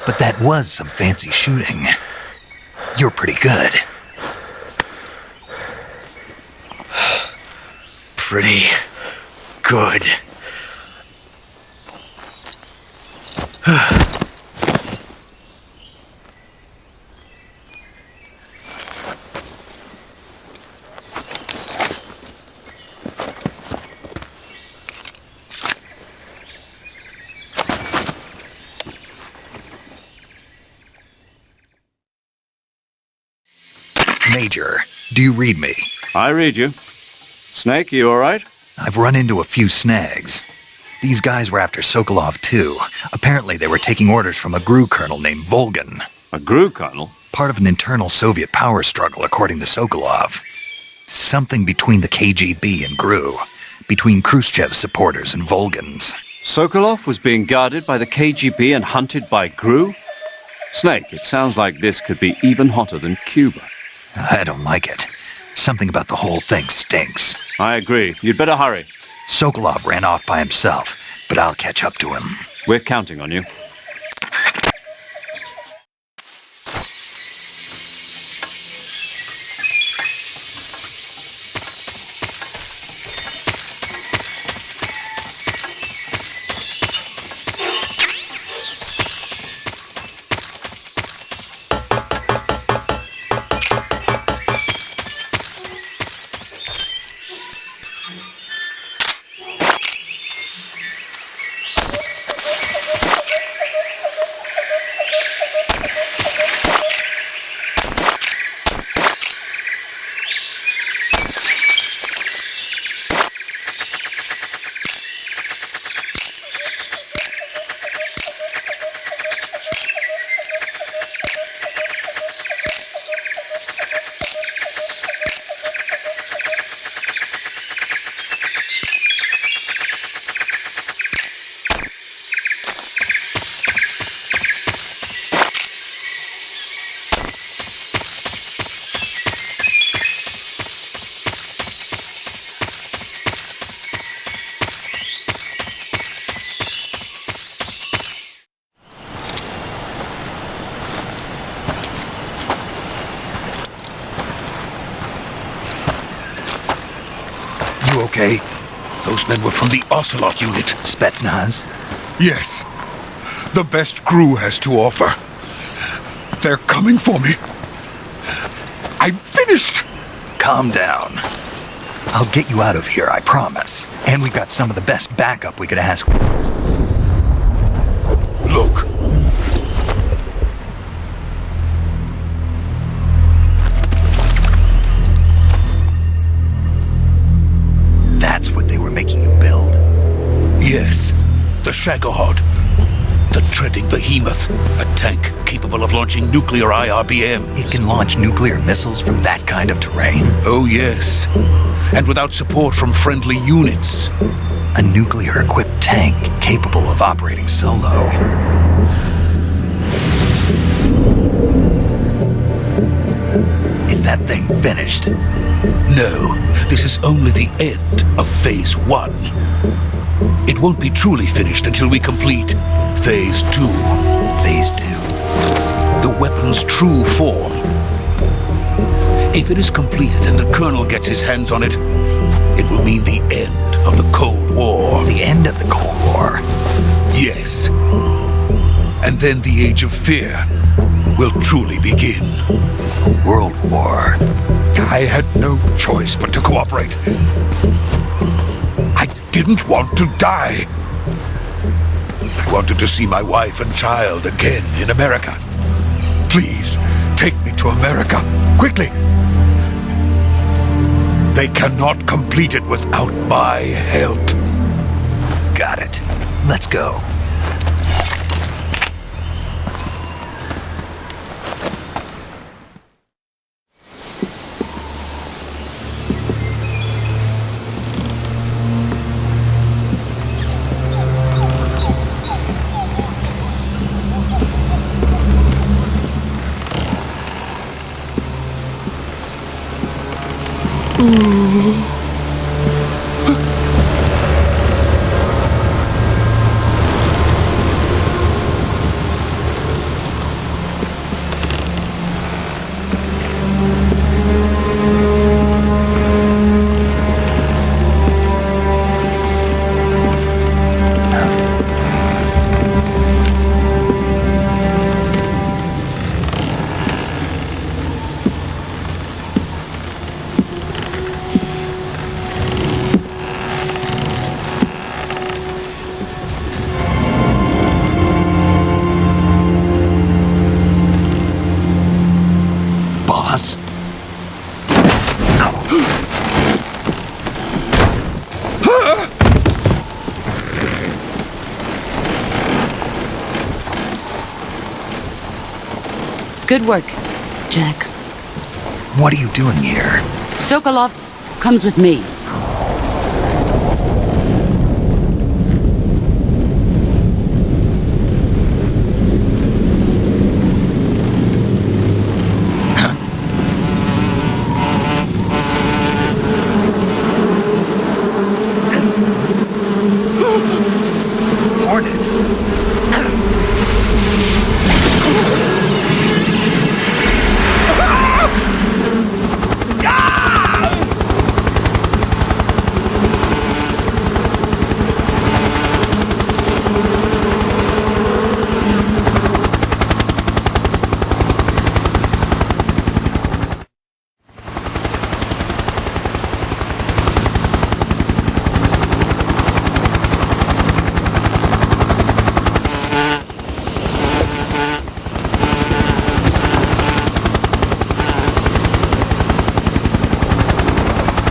S1: But that was some fancy shooting. You're pretty good.
S10: Pretty good.
S1: Major, do you read me?
S3: I read you. Snake, you alright?
S1: I've run into a few snags. These guys were after Sokolov too. Apparently they were taking orders from a GRU colonel named Volgan.
S3: A GRU colonel?
S1: Part of an internal Soviet power struggle, according to Sokolov. Something between the KGB and GRU. Between Khrushchev's supporters and Volgan's.
S3: Sokolov was being guarded by the KGB and hunted by GRU? Snake, it sounds like this could be even hotter than Cuba.
S1: I don't like it. Something about the whole thing stinks.
S3: I agree. You'd better hurry.
S1: Sokolov ran off by himself, but I'll catch up to him.
S3: We're counting on you.
S1: You okay?
S8: Those men were from the Ocelot unit.
S1: Spetsnaz?
S8: Yes. The best GRU has to offer. They're coming for me. I'm finished!
S1: Calm down. I'll get you out of here, I promise. And we've got some of the best backup we could ask.
S8: Look.
S1: That's what they were making you build?
S8: Yes. The Shagohod. The treading behemoth. A tank capable of launching nuclear IRBMs.
S1: It can launch nuclear missiles from that kind of terrain?
S8: Oh, yes. And without support from friendly units.
S1: A nuclear-equipped tank capable of operating solo. Is that thing finished?
S8: No, this is only the end of Phase 1. It won't be truly finished until we complete Phase 2.
S1: Phase 2?
S8: The weapon's true form. If it is completed and the Colonel gets his hands on it, it will mean the end of the Cold War.
S1: The end of the Cold War?
S8: Yes. And then the Age of Fear will truly begin.
S1: A world war.
S8: I had no choice but to cooperate. I didn't want to die. I wanted to see my wife and child again in America. Please, Take me to America, quickly! They cannot complete it without my help.
S1: Got it. Let's go. Boss?
S7: Good work, Jack.
S1: What are you doing here?
S7: Sokolov comes with me.
S1: Hornets.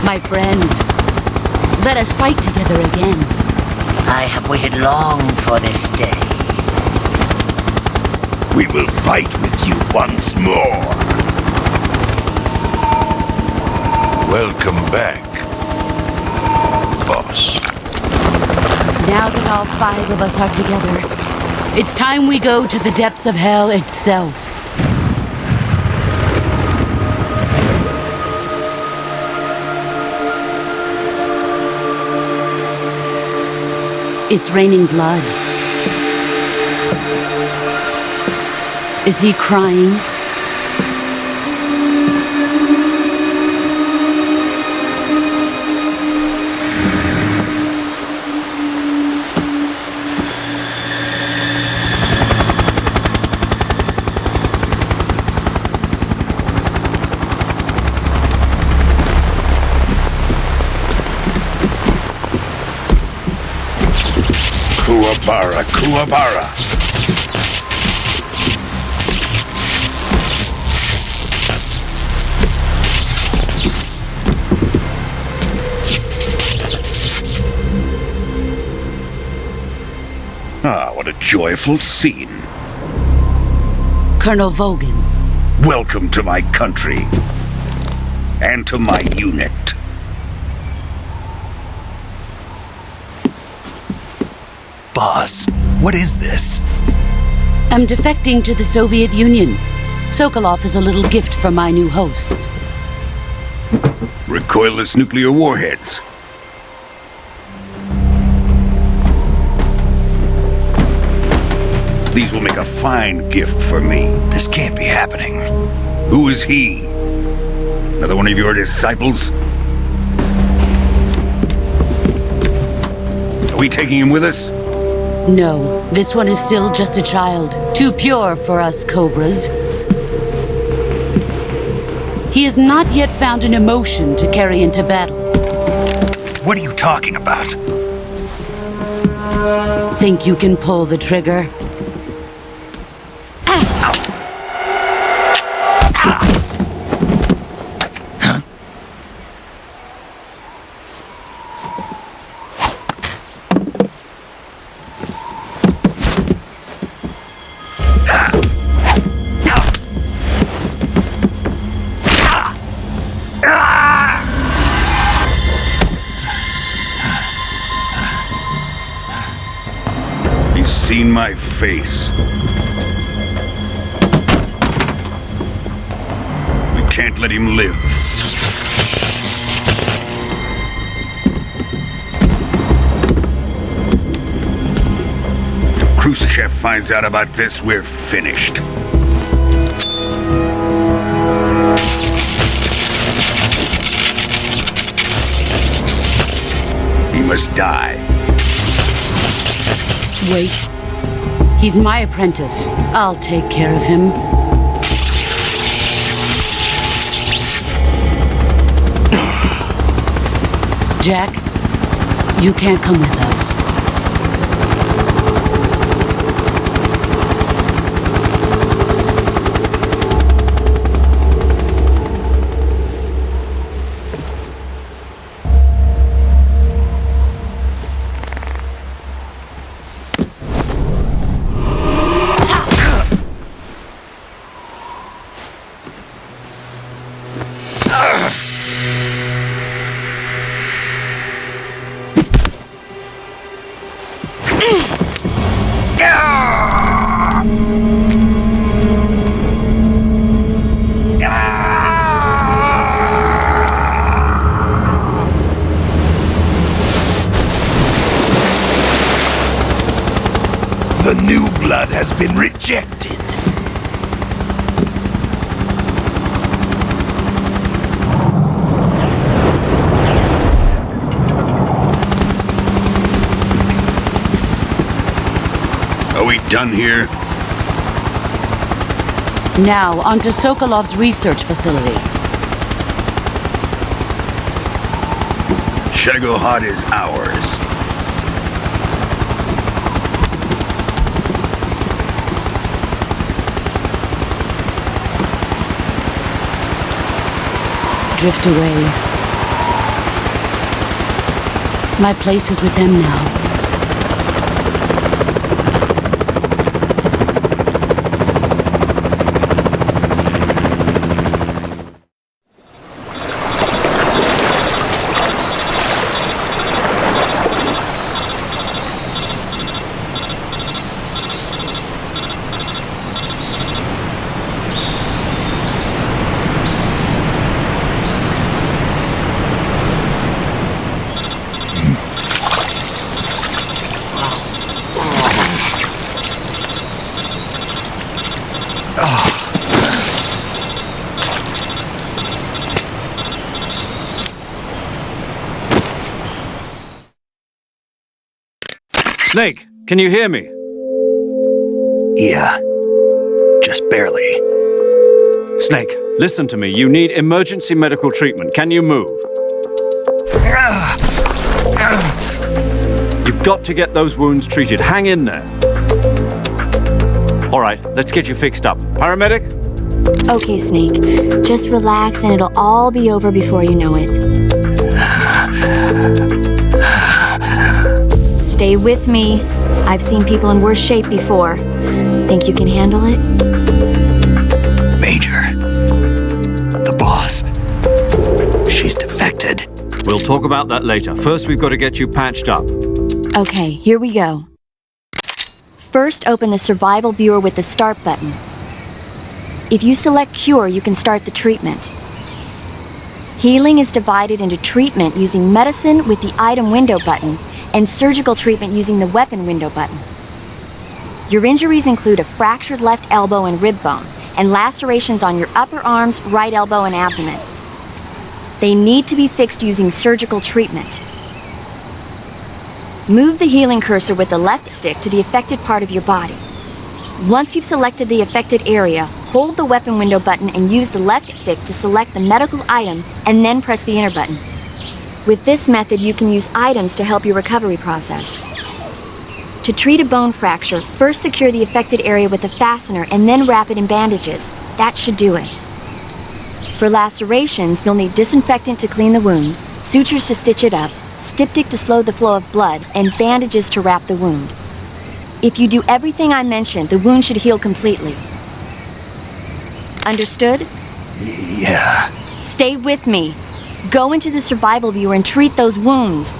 S7: My friends, let us fight together again.
S11: I have waited long for this day.
S8: We will fight with you once more. Welcome back, boss.
S7: Now that all 5 of us are together, it's time we go to the depths of hell itself. It's raining blood. Is he crying?
S8: Kuwabara, Kuwabara. Ah, what a joyful scene.
S7: Colonel Vogan.
S8: Welcome to my country. And to my unit.
S1: Boss, what is this?
S7: I'm defecting to the Soviet Union. Sokolov is a little gift from my new hosts.
S8: Recoilless nuclear warheads. These will make a fine gift for me.
S1: This can't be happening.
S8: Who is he? Another one of your disciples? Are we taking him with us?
S7: No, this one is still just a child. Too pure for us Cobras. He has not yet found an emotion to carry into battle.
S1: What are you talking about?
S7: Think you can pull the trigger?
S8: my face. We can't let him live. If Khrushchev finds out about this, we're finished. He must die.
S7: Wait. He's my apprentice. I'll take care of him. Jack, you can't come with us.
S8: The new blood has been rejected. Are we done here?
S7: Now, onto Sokolov's research facility.
S8: Shagohod is ours.
S7: Drift away. My place is with them now.
S3: Snake, can you hear me?
S1: Yeah. Just barely.
S3: Snake, listen to me. You need emergency medical treatment. Can you move? You've got to get those wounds treated. Hang in there. All right, let's get you fixed up. Paramedic?
S6: Okay, Snake. Just relax and it'll all be over before you know it. Stay with me. I've seen people in worse shape before. Think you can handle it?
S1: Major. The boss. She's defected.
S3: We'll talk about that later. First, we've got to get you patched up.
S6: Okay, here we go. First, open the survival viewer with the start button. If you select cure, you can start the treatment. Healing is divided into treatment using medicine with the item window button and surgical treatment using the weapon window button. Your injuries include a fractured left elbow and rib bone, and lacerations on your upper arms, right elbow, and abdomen. They need to be fixed using surgical treatment. Move the healing cursor with the left stick to the affected part of your body. Once you've selected the affected area, hold the weapon window button and use the left stick to select the medical item and then press the enter button. With this method, you can use items to help your recovery process. To treat a bone fracture, first secure the affected area with a fastener and then wrap it in bandages. That should do it. For lacerations, you'll need disinfectant to clean the wound, sutures to stitch it up, styptic to slow the flow of blood, and bandages to wrap the wound. If you do everything I mentioned, the wound should heal completely. Understood?
S1: Yeah.
S6: Stay with me. Go into the survival viewer and treat those wounds.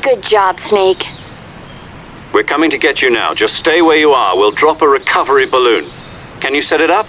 S6: Good job, Snake.
S3: We're coming to get you now. Just stay where you are. We'll drop a recovery balloon. Can you set it up?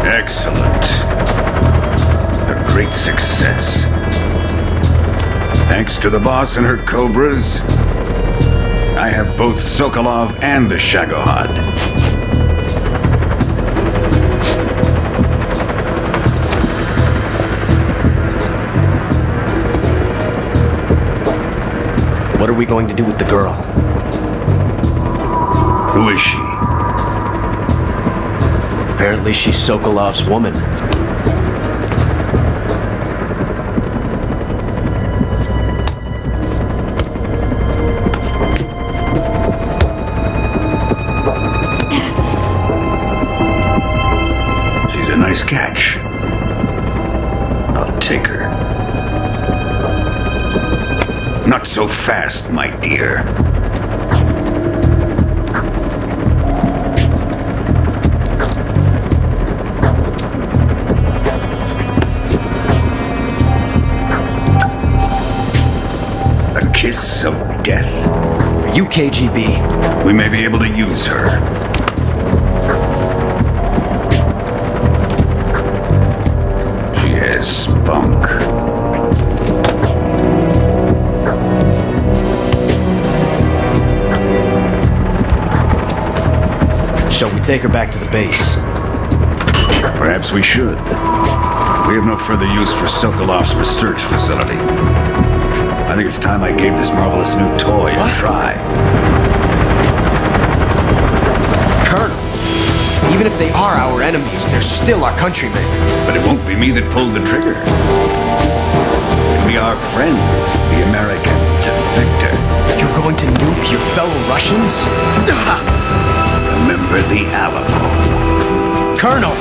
S8: Excellent. A great success. Thanks to the boss and her cobras, I have both Sokolov and the Shagohod.
S10: What are we going to do with the girl?
S8: Who is she?
S10: Apparently she's Sokolov's woman.
S8: She's a nice catch. I'll take her. Not so fast, my dear. A kiss of death?
S10: Are you KGB?
S8: We may be able to use her. She has spunk.
S10: Shall we take her back to the base?
S8: Perhaps we should. We have no further use for Sokolov's research facility. I think it's time I gave this marvelous new toy a try.
S10: Colonel, even if they are our enemies, they're still our countrymen.
S8: But it won't be me that pulled the trigger. It'll be our friend, the American defector.
S10: You're going to nuke your fellow Russians?
S8: Remember the Alamo.
S10: Colonel!